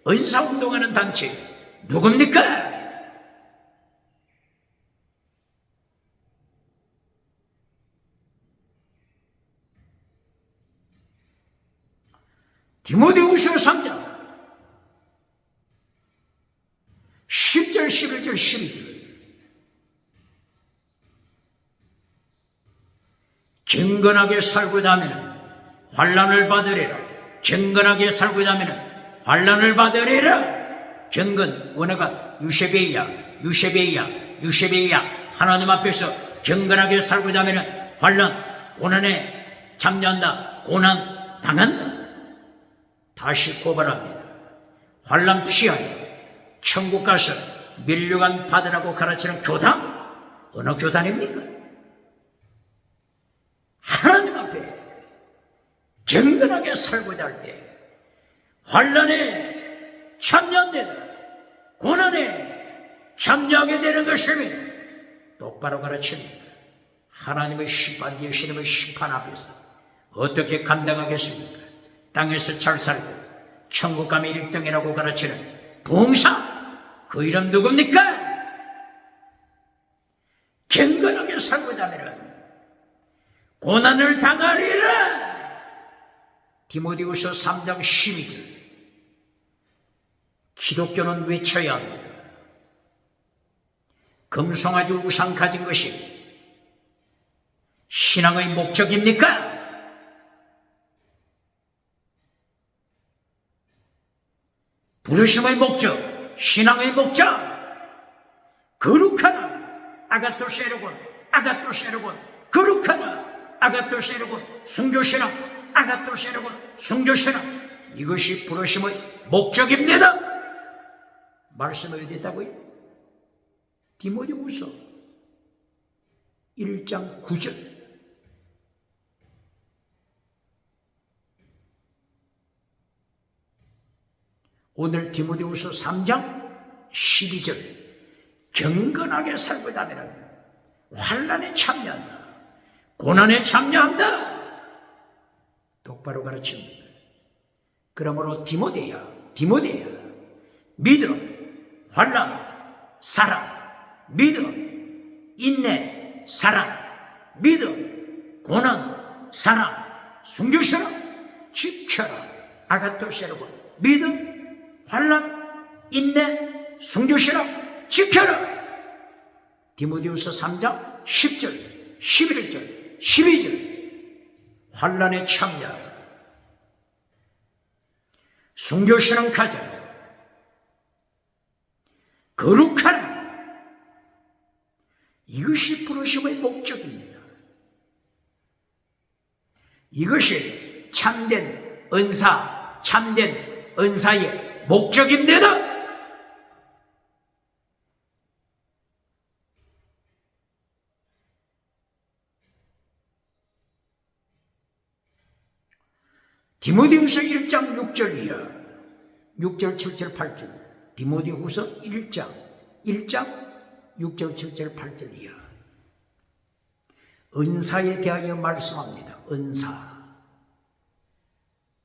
은사운동하는 단체 누굽니까? 디모데후서 3장 10절 11절 12절 경건하게 살고자 하면 환난을 받으리라. 경건하게 살고자 하면 환난을 받으리라. 경건 원어가 유세베이야, 유세베이야, 유세베이야. 하나님 앞에서 경건하게 살고자 하면 환난, 고난에 참여한다. 고난 당한다. 다시 고발합니다. 환난 피하여 천국 가서 면류관 받으라고 가르치는 교단, 어느 교단입니까? 하나님 앞에 경건하게 살고자 할 때 환난에 참여한다. 고난에 참여하게 되는 것입니다. 똑바로 가르칩니다. 하나님의 심판, 예수님의 심판 앞에서 어떻게 감당하겠습니까? 땅에서 잘 살고 천국 가면 1등이라고 가르치는 부흥사, 그 이름 누굽니까? 경건하게 살고자 하면 고난을 당하리라. 디모데후서 3장 12절. 기독교는 외쳐야 합니다. 금송아지 우상 가진 것이 신앙의 목적입니까? 부르심의 목적, 신앙의 목적, 거룩하다. 아가토세르곤, 아가토세르곤, 거룩하다. 아가토세르곤, 순교신앙, 아가토세르곤, 순교신앙. 이것이 부르심의 목적입니다. 말씀을 어디 있다고요? 디모데후서 1장 9절. 오늘 디모데후서 3장 12절. 경건하게 살고자 하면 환난에 참여한다. 고난에 참여한다. 똑바로 가르칩니다. 그러므로 디모데야, 믿음, 환난, 사랑, 믿음, 인내, 사랑, 믿음, 고난, 사랑, 순교신앙 지켜라. 아가토세르곤, 믿음, 환난, 인내, 순교신앙 지켜라. 디모데후서 3장 10절, 11절, 12절. 환난에 참여하라. 순교신앙 가져라. 거룩하라. 이것이 부르심의 목적입니다. 이것이 참된 은사, 참된 은사의 목적입니다. 디모데후서 1장 6절 이하, 6절, 7절, 8절. 디모데후서 1장 6절, 7절, 8절 이하. 은사에 대하여 말씀합니다. 은사.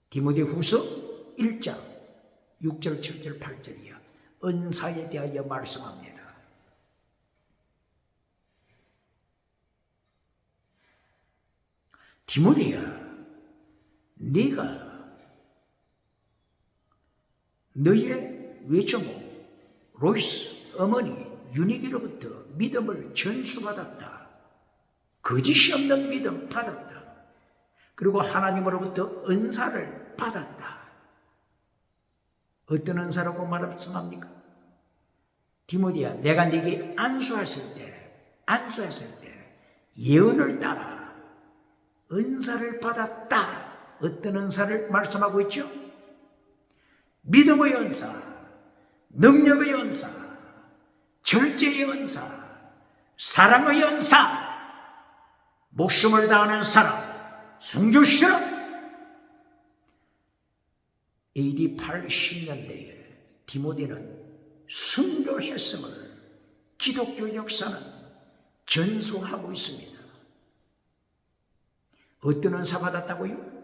디모데후서 1장 6절, 7절, 8절 이하. 은사에 대하여 말씀합니다. 디모데야, 네가 너의 외조모 로이스 어머니 유니기로부터 믿음을 전수받았다. 거짓이 없는 믿음 받았다. 그리고 하나님으로부터 은사를 받았다. 어떤 은사라고 말씀합니까? 디모데야, 내가 네게 안수했을 때 예언을 따라 은사를 받았다. 어떤 은사를 말씀하고 있죠? 믿음의 은사, 능력의 은사, 절제의 은사, 사랑의 은사, 목숨을 다하는 사랑, 순교시라. AD 80년대에 디모데는 순교했음을 기독교 역사는 전수하고 있습니다. 어떤 은사 받았다고요?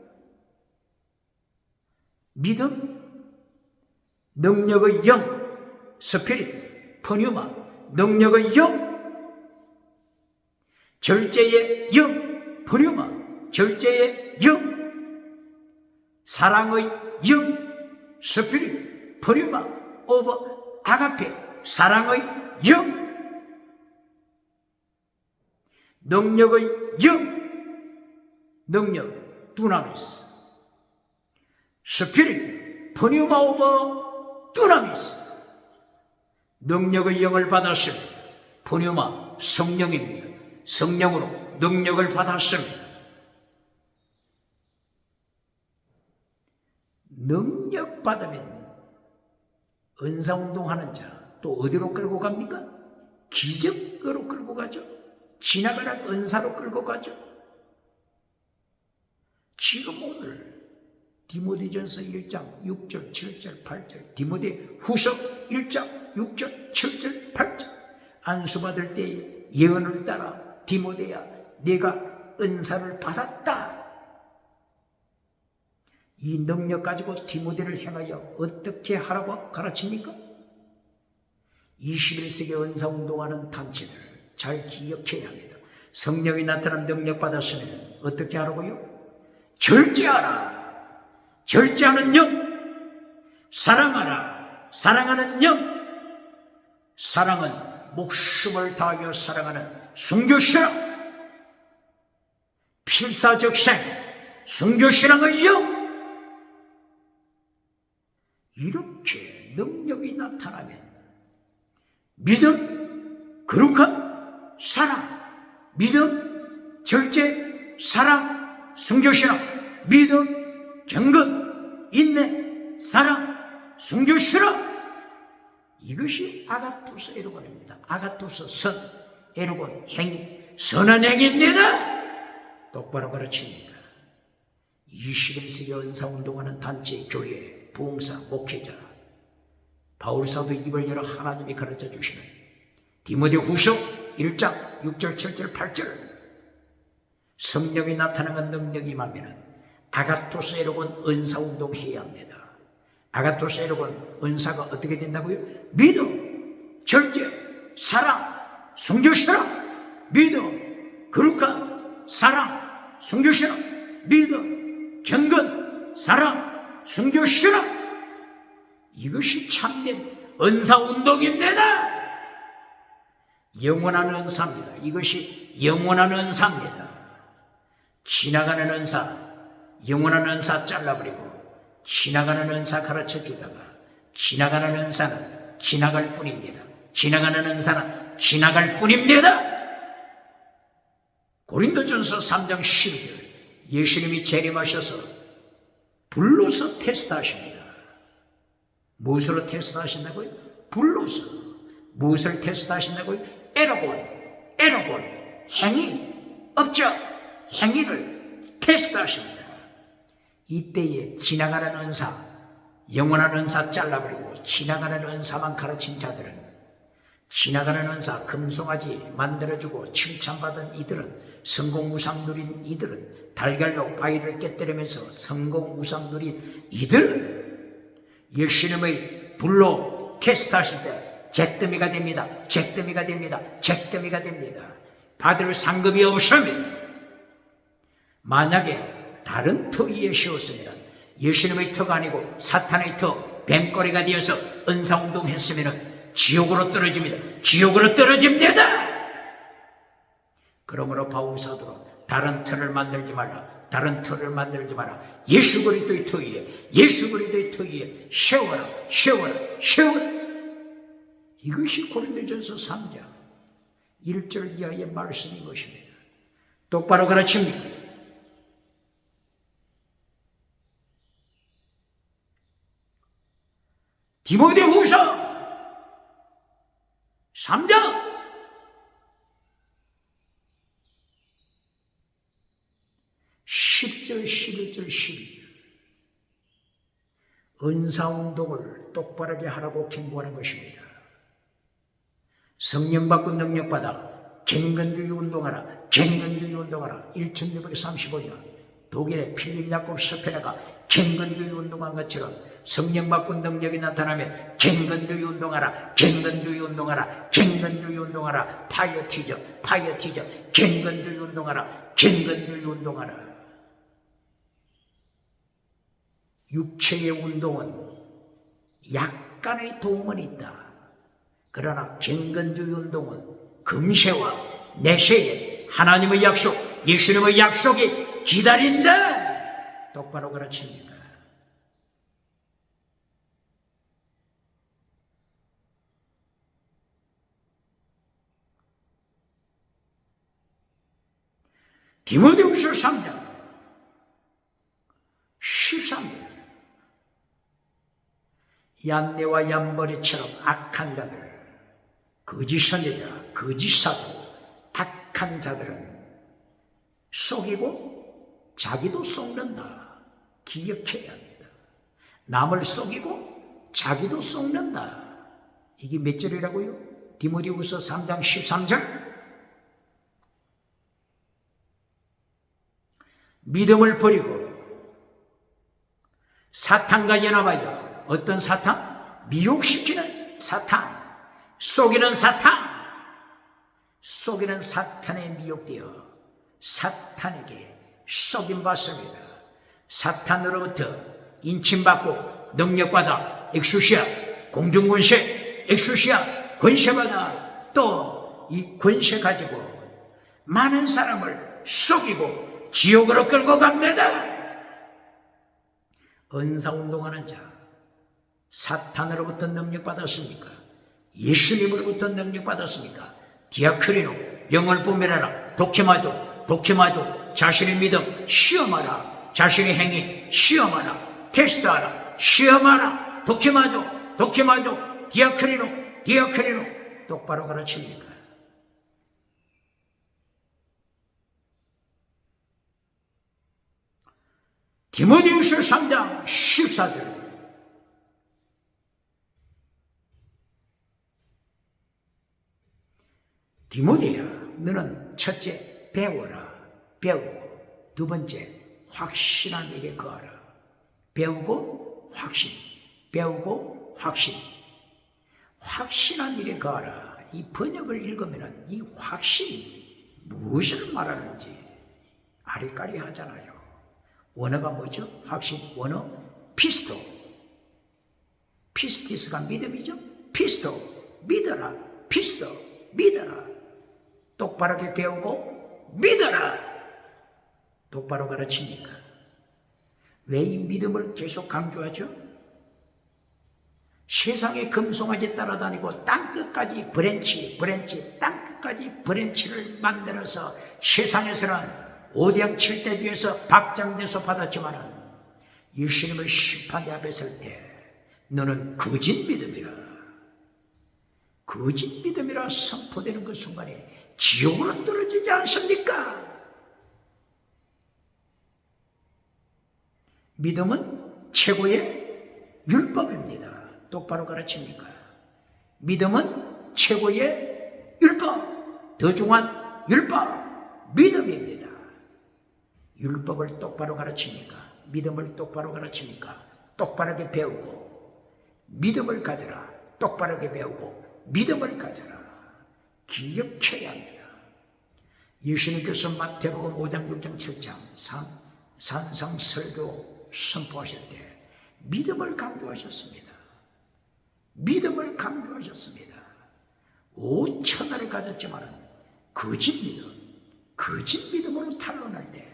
믿음, 능력의 영, 스피릿, 퍼뉴마, 능력의 영, 절제의 영, 퍼뉴마, 절제의 영, 사랑의 영, 스피릿, 퍼뉴마, 오버, 아가페, 사랑의 영, 능력의 영, 능력, 두나미스, 스피릿, 퍼뉴마 오버, 두나미스. 능력의 영을 받았습니다. 퍼뉴마, 성령입니다. 성령으로 능력을 받았습니다. 능력 받으면 은사운동하는 자 또 어디로 끌고 갑니까? 기적으로 끌고 가죠. 지나가는 은사로 끌고 가죠. 지금 오늘 디모데전서 1장 6절, 7절, 8절, 디모데후서 1장 6절, 7절, 8절. 안수받을 때에 예언을 따라 디모데야, 네가 은사를 받았다. 이 능력 가지고 디모데를 향하여 어떻게 하라고 가르칩니까? 21세기 은사운동하는 단체들 잘 기억해야 합니다. 성령이 나타난 능력 받았으면 어떻게 하라고요? 절제하라. 절제하는 영. 사랑하라. 사랑하는 영. 사랑은 목숨을 다하여 사랑하는 순교신앙. 필사적생 순교신앙의 영. 이렇게 능력이 나타나면 믿음, 거룩한 사랑, 믿음, 절제, 사랑, 순교신앙, 믿음, 경건, 인내, 사랑, 순교신앙. 이것이 아가토스 에르곤입니다. 아가토스 선, 에르곤 행위, 선한 행위입니다. 똑바로 가르칩니다. 21세기 은사운동하는 단체, 교회, 부흥사, 목회자, 바울사도 입을 열어 하나님이 가르쳐 주시는 디모데후서 1장 6절, 7절, 8절. 성령이 나타나는 능력이 임하면 아가토스 에르곤 은사운동 해야 합니다. 아가토스 에르곤 은사가 어떻게 된다고요? 믿음, 절제, 사랑, 순교신앙. 믿음, 거룩한 사랑, 순교신앙. 믿음, 경건, 사랑, 순교신앙. 이것이 참된 은사운동입니다. 영원한 은사입니다. 이것이 영원한 은사입니다. 지나가는 은사, 영원한 은사 잘라버리고 지나가는 은사 가르쳐주다가 지나가는 은사는 지나갈 뿐입니다. 지나가는 은사는 지나갈 뿐입니다. 고린도전서 3장 12절. 예수님이 재림하셔서 불로서 테스트하십니다. 무엇으로 테스트하신다고요? 불로서. 무엇을 테스트하신다고요? 에로곤, 행위, 업적, 행위를 테스트하십니다. 이때에 지나가는 은사, 영원한 은사 잘라버리고 지나가는 은사만 가르친 자들은, 지나가는 은사 금송아지 만들어주고 칭찬받은 이들은, 성공 우상 누린 이들은, 달걀로 바위를 깨뜨리면서 성공 우상 누린 이들은 예수님의 불로 테스트하실 때 잿더미가 됩니다. 잿더미가 됩니다. 잿더미가 됩니다. 받을 상급이 없으면, 만약에 다른 터 위에 씌웠으면, 예수님의 터가 아니고 사탄의 터, 뱀꼬리가 되어서 은사운동했으면 지옥으로 떨어집니다. 지옥으로 떨어집니다. 그러므로 바울 사도는 다른 터를 만들지 말라. 다른 터를 만들지 마라. 예수 그리스도의 터 위에, 예수 그리스도의 터 위에 세워라, 세워라, 세워라. 이것이 고린도전서 3장 1절 이하의 말씀인 것입니다. 똑바로 가르칩니다. 디모데후서 3장 10절, 11절, 12절. 은사운동을 똑바르게 하라고 경고하는 것입니다. 성령 받고 능력 받아 갱건주의 운동하라. 갱건주의 운동하라. 1635년 독일의 필립 야콥 셔페너가 갱건주의 운동한 것처럼 성령 받고 능력이 나타나면 갱건주의 운동하라. 갱건주의 운동하라. 갱건주의 운동하라. 파이어티저, 파이어티저. 갱건주의 운동하라. 갱건주의 운동하라. 육체의 운동은 약간의 도움은 있다. 그러나 갱건주의 운동은 금세와 내세에 하나님의 약속, 예수님의 약속이 기다린다. 똑바로 가르칩니다. 디모데후서 3장 13절. 얀네와 얀머리처럼 악한 자들, 거짓 선지자, 거짓 사도, 악한 자들은 속이고 자기도 속는다. 기억해야 합니다. 남을 속이고 자기도 속는다. 이게 몇 절이라고요? 디모데후서 3장 13절. 믿음을 버리고 사탄과 연합하여, 어떤 사탄? 미혹시키는 사탄, 속이는 사탄, 속이는 사탄에 미혹되어 사탄에게 속임받습니다. 사탄으로부터 인침받고 능력받아 엑수시아, 공중권세, 엑수시아, 권세받아 또 이 권세 가지고 많은 사람을 속이고 지옥으로 끌고 갑니다. 은사운동하는 자, 사탄으로부터 능력받았습니까? 예수님으로부터 능력받았습니까? 디아크리노, 영을 분별하라. 독침하죠, 독침하죠. 자신의 믿음 시험하라. 자신의 행위 시험하라. 테스트하라. 시험하라. 독침하죠, 독침하죠. 디아크리노, 디아크리노. 똑바로 가르칩니까? 디모데후서 3장 14절. 디모데야, 너는 첫째 배워라. 배우고, 두 번째 확신한 일에 거하라. 배우고 확신, 배우고 확신. 확신한 일에 거하라. 이 번역을 읽으면 이 확신이 무엇을 말하는지 아리까리 하잖아요. 원어가 뭐죠? 확신, 원어 피스토. 피스티스가 믿음이죠? 피스토, 믿어라. 피스토, 믿어라. 똑바르게 배우고 믿어라. 똑바로 가르치니까. 왜 이 믿음을 계속 강조하죠? 세상에 금송아지 따라다니고 땅끝까지 브랜치, 땅끝까지 브랜치를 만들어서 세상에서는 오대양 7대 뒤에서 박장대소 받았지만은 예수님의 심판대 앞에 설 때 너는 거짓 믿음이라, 거짓 믿음이라 선포되는 그 순간에 지옥으로 떨어지지 않습니까? 믿음은 최고의 율법입니다. 똑바로 가르칩니까? 믿음은 최고의 율법, 더 중요한 율법, 믿음입니다. 율법을 똑바로 가르칩니까? 믿음을 똑바로 가르칩니까? 똑바르게 배우고 믿음을 가져라. 똑바르게 배우고 믿음을 가져라. 기억해야 합니다. 예수님께서 마태복음 5장, 6장, 7장 산상설교 선포하실 때 믿음을 강조하셨습니다. 믿음을 강조하셨습니다. 5천을 가졌지만 거짓 믿음으로 탄론할 때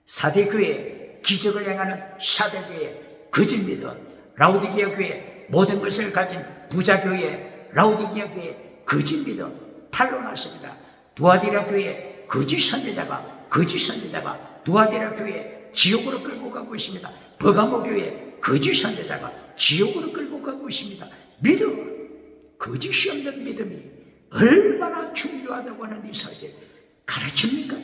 사대교회 기적을 행하는 사대교회 거짓 믿음, 라우디게아 교회 모든 것을 가진 부자교회 라우디게아 교회 거짓 믿음 탄론하십니다. 두아디라 교회 거짓 선지자가 두아디라 교회 지옥으로 끌고 가고 있습니다. 버가모 교회 거짓 선지자가 지옥으로 끌고 가고 있습니다. 믿음, 거짓이 없는 믿음이 얼마나 중요하다고 하는 이 사실 가르칩니까?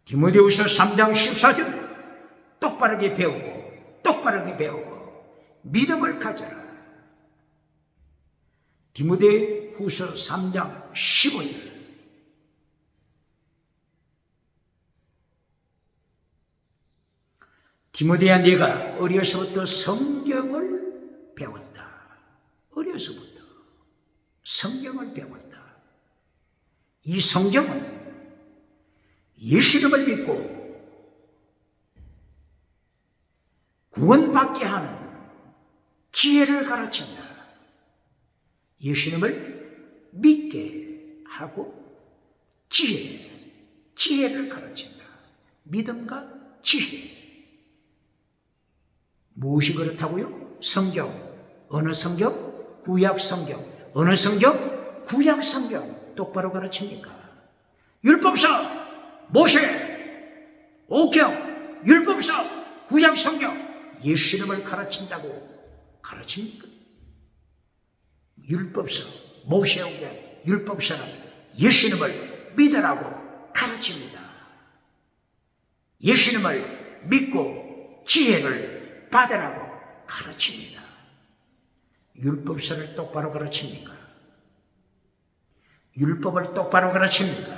디모데후서 3장 14절 똑바르게 배우고 믿음을 가져라. 디모데후서 3장 15절 디모데야, 네가 어려서부터 성경을 배웠다. 어려서부터 성경을 배웠다. 이 성경은 예수님을 믿고 구원받게 하는 지혜를 가르친다. 예수님을 믿게 하고 지혜를 가르친다. 믿음과 지혜. 무엇이 그렇다고요? 성경. 어느 성경? 구약 성경. 어느 성경? 구약 성경. 똑바로 가르칩니까? 율법서, 모세, 옥경, 율법서, 구약 성경. 예수님을 가르친다고 가르칩니까? 율법서, 모세, 옥경, 율법서는 예수님을 믿으라고 가르칩니다. 예수님을 믿고 지혜를 받으라고 가르칩니다. 율법서를 똑바로 가르칩니까? 율법을 똑바로 가르칩니까?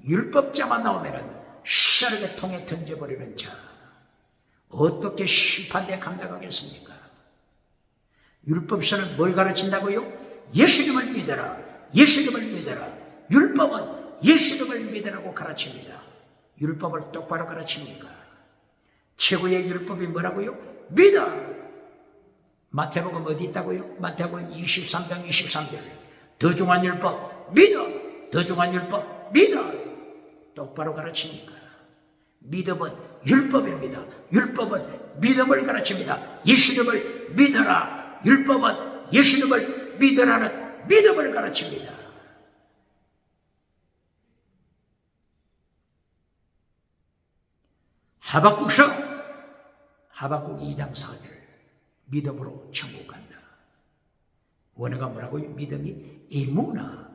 율법자만 나오면 시사르게 통에 던져버리는 자, 어떻게 심판대 감당하겠습니까? 율법서는 뭘 가르친다고요? 예수님을 믿어라. 율법은 예수님을 믿으라고 가르칩니다. 율법을 똑바로 가르칩니까? 최고의 율법이 뭐라고요? 믿어. 마태복음 어디 있다고요? 마태복음 23장 23절. 더 중요한 율법 믿어. 더 중요한 율법 믿어. 똑바로 가르칩니까? 믿음은 율법입니다. 율법은 믿음을 가르칩니다. 예수님을 믿어라. 율법은 예수님을 믿으라는 믿음을 가르칩니다. 하박국서 하박국 2장 4절 믿음으로 천국 간다. 원어가 뭐라고요? 믿음이 에무나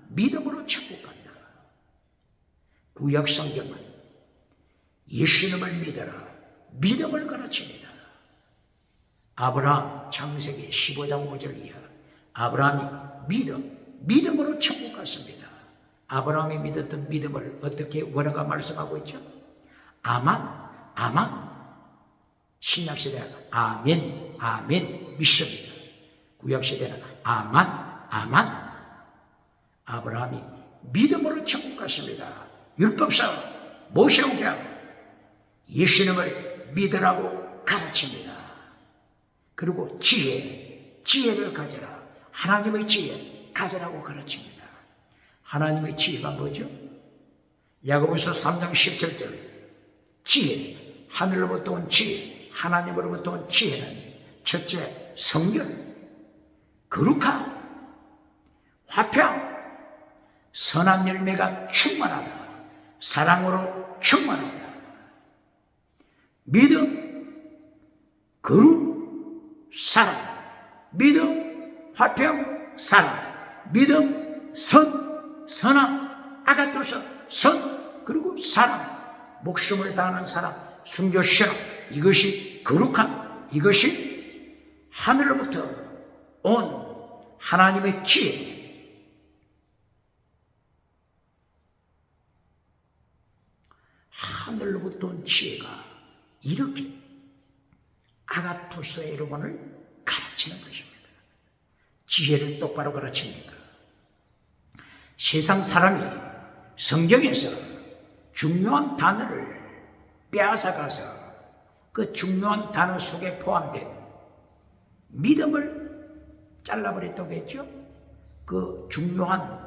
믿음으로 천국 간다. 구약 성경은 예수님을 믿어라. 믿음을 가르칩니다. 아브라함 창세기 15장 5절 이하 아브라함이 믿음으로 천국 갔습니다. 아브라함이 믿었던 믿음을 어떻게 원어가 말씀하고 있죠? 아만 신약시대 아멘 믿습니다. 구약시대는 아만 아브라함이 믿음으로 천국 갔습니다. 율법서 모세오경 예수님을 믿으라고 가르칩니다. 그리고 지혜를 가져라. 하나님의 지혜 가져라고 가르칩니다. 하나님의 지혜가 뭐죠? 야고보서 3장 17절 지혜, 하늘로부터 온 지혜, 하나님으로부터 온 지혜는 첫째 성결, 거룩함, 화평, 선한 열매가 충만하다. 사랑으로 충만하다. 믿음, 거룩, 사랑. 믿음, 화평, 사랑. 믿음, 선함, 아가토스, 그리고 사랑, 목숨을 다하는 사람, 순교 신앙, 이것이 거룩함, 이것이 하늘로부터 온 하나님의 지혜. 하늘로부터 온 지혜가 이렇게 아가토스의 여러분을 가르치는 것입니다. 지혜를 똑바로 가르칩니다. 세상 사람이 성경에서 중요한 단어를 빼앗아가서 그 중요한 단어 속에 포함된 믿음을 잘라버렸다고 했죠. 그 중요한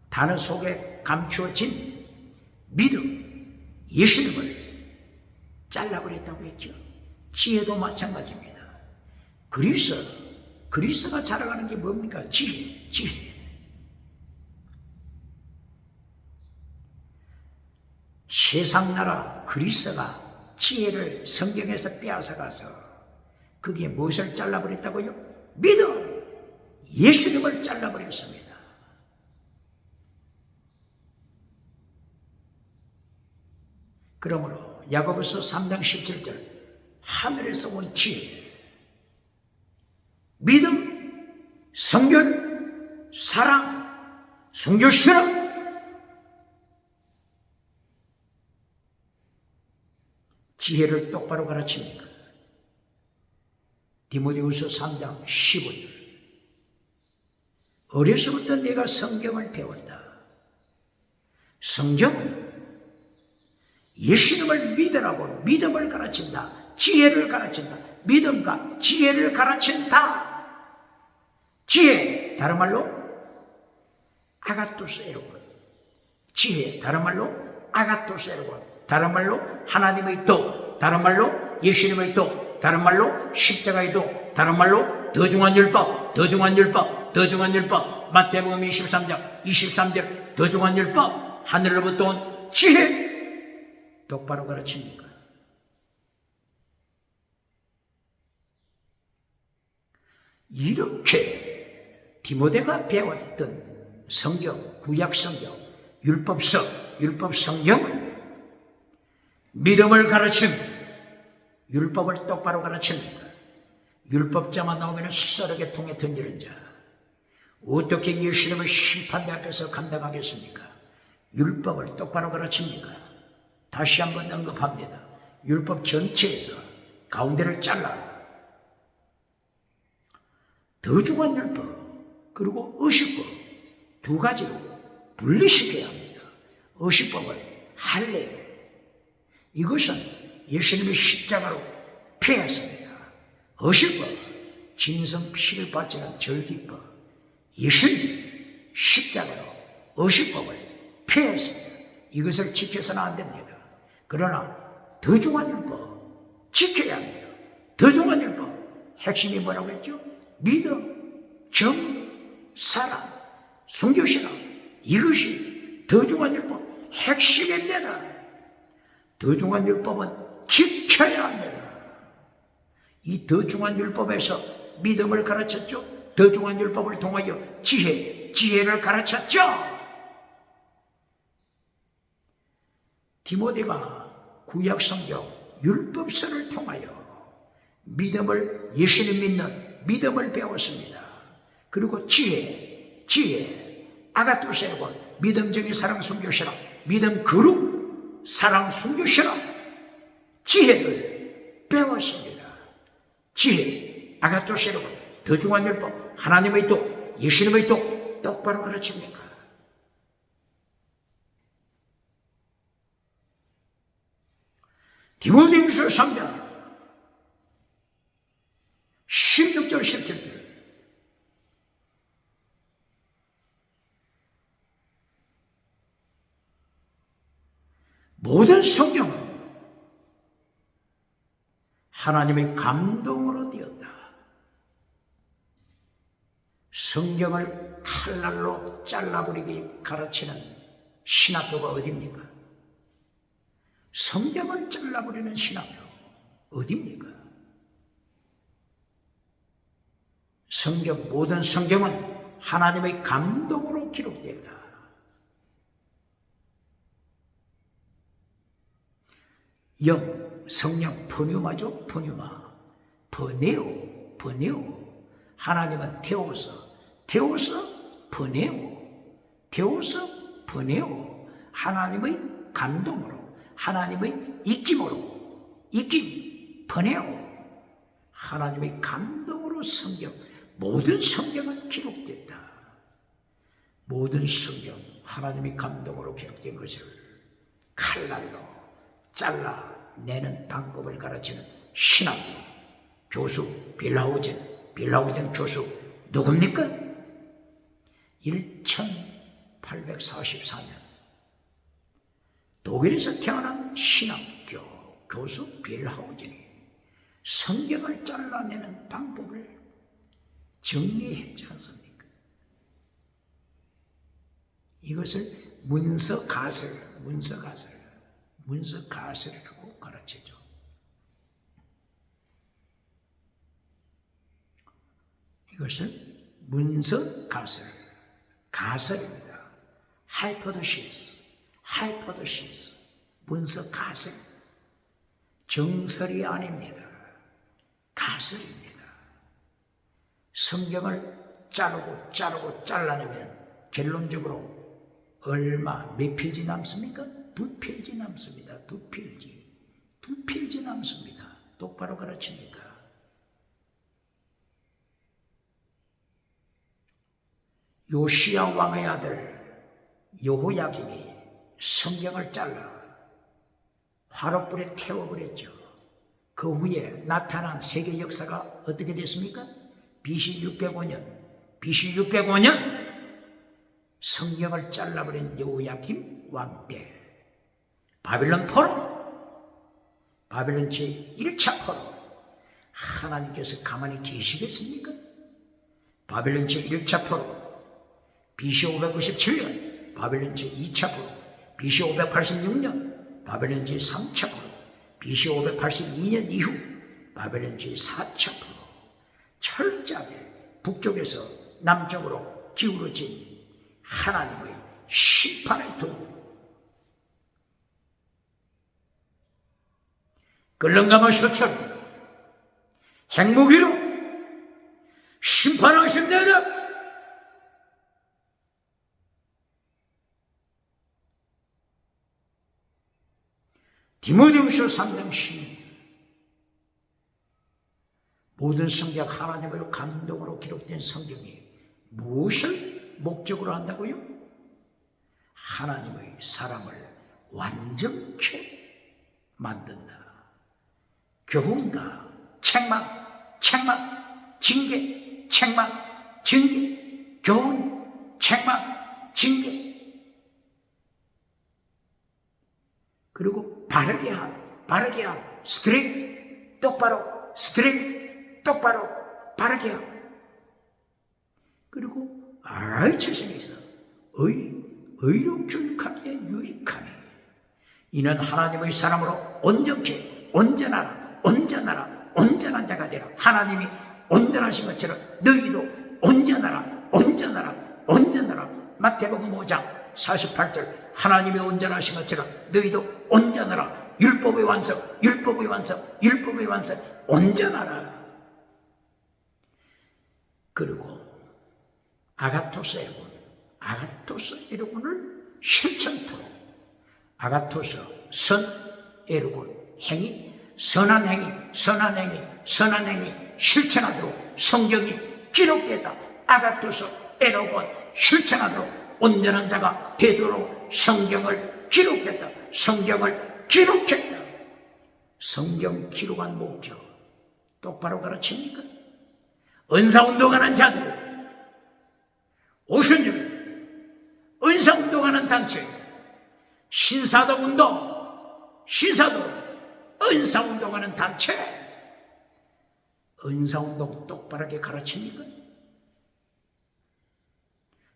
단어 속에 감추어진 믿음, 예수님을 잘라버렸다고 했죠. 지혜도 마찬가지입니다. 그리스가 자랑하는 게 뭡니까? 지혜. 세상 나라 그리스가 지혜를 성경에서 빼앗아가서 그게 무엇을 잘라버렸다고요? 믿음, 예수님을 잘라버렸습니다. 그러므로 야고보서 3장 17절 하늘에서 온 지혜, 믿음, 성결, 사랑, 순교 신앙, 지혜를 똑바로 가르칩니다. 디모데후서 3장 15절 어려서부터 내가 성경을 배웠다. 성경은 예수님을 믿으라고 믿음을 가르친다. 지혜를 가르친다. 믿음과 지혜를 가르친다. 지혜, 다른 말로 아가토스 에로곤. 지혜, 다른 말로 아가토스 에로곤. 다른 말로 하나님의 도, 다른 말로 예수님의 도, 다른 말로 십자가의 도, 다른 말로 더 중한 율법, 더 중한 율법, 더 중한 율법. 마태복음 23장 23절 더 중한 율법, 하늘로부터 온 지혜 똑바로 가르칩니까? 이렇게 디모데가 배웠던 성경, 구약 성경, 율법 성경은 믿음을 가르침, 율법을 똑바로 가르칩니다. 율법자만 나오면 썰어게 통에 던지는 자. 어떻게 예수님을 심판대 앞에서 감당하겠습니까? 율법을 똑바로 가르칩니까? 다시 한번 언급합니다. 율법 전체에서 가운데를 잘라 더 중한 율법 그리고 의식법 두 가지로 분리시켜야 합니다. 의식법은 할례, 이것은 예수님의 십자가로 피했습니다. 의식법, 짐승 피를 바치는 절기법, 예수님 십자가로 의식법을 피했습니다. 이것을 지켜서는 안 됩니다. 그러나 더 중한 율법 지켜야 합니다. 더 중한 율법 핵심이 뭐라고 했죠? 믿음, 정, 사랑, 순교신앙, 이것이 더 중한 율법 핵심입니다. 더 중한 율법은 지켜야 합니다. 이 더 중한 율법에서 믿음을 가르쳤죠. 더 중한 율법을 통하여 지혜를 가르쳤죠. 디모데가 구약성경 율법서를 통하여 믿음을, 예수님 믿는 믿음을 배웠습니다. 그리고 지혜, 아가토스에고 믿음적인 사랑 순교신앙, 믿음 거룩 사랑 순교신앙, 지혜를 배웠습니다. 지혜, 아가토스에고 더 중한 율법, 하나님의 도, 예수님의 도 똑바로 가르칩니다. 디모데후서 3장 16절 17절 모든 성경은 하나님의 감동으로 되었다. 성경을 칼날로 잘라버리게 가르치는 신학교가 어디입니까? 성경을 잘라버리는 신학교 어디입니까? 모든 성경은 하나님의 감동으로 기록된다. 영, 성령, 푸뉴마죠. 푸뉴마, 버네오, 버네오. 하나님은 테오스, 버네오. 하나님의 감동으로, 하나님의 입김, 버네오. 하나님의 감동으로 모든 성경은 기록됐다. 모든 성경, 하나님의 감동으로 기록된 것을 칼날로 잘라내는 방법을 가르치는 신학 교수 빌하우젠 교수 누굽니까? 1844년 독일에서 태어난 신학교 교수 빌하우젠이 성경을 잘라내는 방법을 정리했지 않습니까? 이것을 문서가설이라고 가르치죠. 이것을 가설입니다. 하이포테시스, 문서가설. 정설이 아닙니다. 가설입니다. 성경을 자르고 잘라내면 결론적으로 몇 페이지 남습니까? 2페이지 남습니다. 2페이지 남습니다. 똑바로 가르칩니까? 요시야 왕의 아들 여호야김이 성경을 잘라 화롯불에 태워버렸죠. 그 후에 나타난 세계 역사가 어떻게 됐습니까? BC 605년 성경을 잘라버린 여호야김 왕 때 바빌론 제1차 포로 하나님께서 가만히 계시겠습니까? 바빌론 제1차 포로 BC 597년 바빌론 제2차 포로 BC 586년 바빌론 제3차 포로 BC 582년 이후 바벨론 제4차 포로 철저하게 북쪽에서 남쪽으로 기울어진 하나님의 심판의 도구 끓는감을 수천 핵무기로 심판하신다다. 디모데후서 3장 12절. 모든 성경 하나님의 감동으로 기록된 성경이 무엇을 목적으로 한다고요? 하나님의 사람을 완전케 만든다. 교훈과 책망, 징계, 교훈, 책망, 징계. 그리고 바르게 함, 스트레이트, 똑바로, 바르게 함. 그리고 righteousness, 의로 교육하기에 유익하니 이는 하나님의 사람으로 온전케, 온전한 자가 되라. 하나님이 온전하신 것처럼 너희도 온전하라. 마태복음 5장 48절 하나님이 온전하신 것처럼 너희도 온전하라. 율법의 완성, 온전하라. 그리고 아가토스 에르곤을 실천토록 아가토스 선, 에르곤 행위, 선한 행위 실천하도록 성경이 기록되다. 아가토스 에르곤 실천하도록 온전한 자가 되도록 성경을 기록했다. 성경 기록한 목적 똑바로 가르칩니까? 은사운동하는 자들, 오순절 은사운동하는 단체, 신사도 은사운동하는 단체, 은사운동 똑바르게 가르칩니까?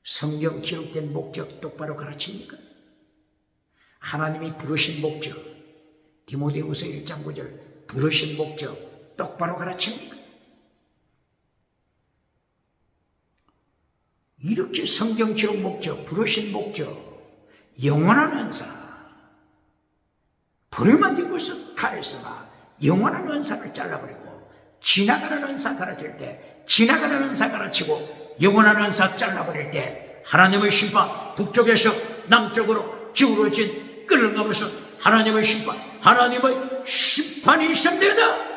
성경 기록된 목적 똑바로 가르칩니까? 하나님이 부르신 목적, 디모데후서 1장 9절 부르신 목적 똑바로 가르칩니까? 이렇게 성경 지은 목적, 부르신 목적, 영원한 은사. 부르면 되고서 가에서가 영원한 은사를 잘라버리고, 지나가는 은사 가르칠 때 지나가는 은사 가르치고, 영원한 은사 잘라버릴 때 하나님의 심판, 북쪽에서 남쪽으로 기울어진 끌어가면서 하나님의 심판, 하나님의 심판이 시작되다.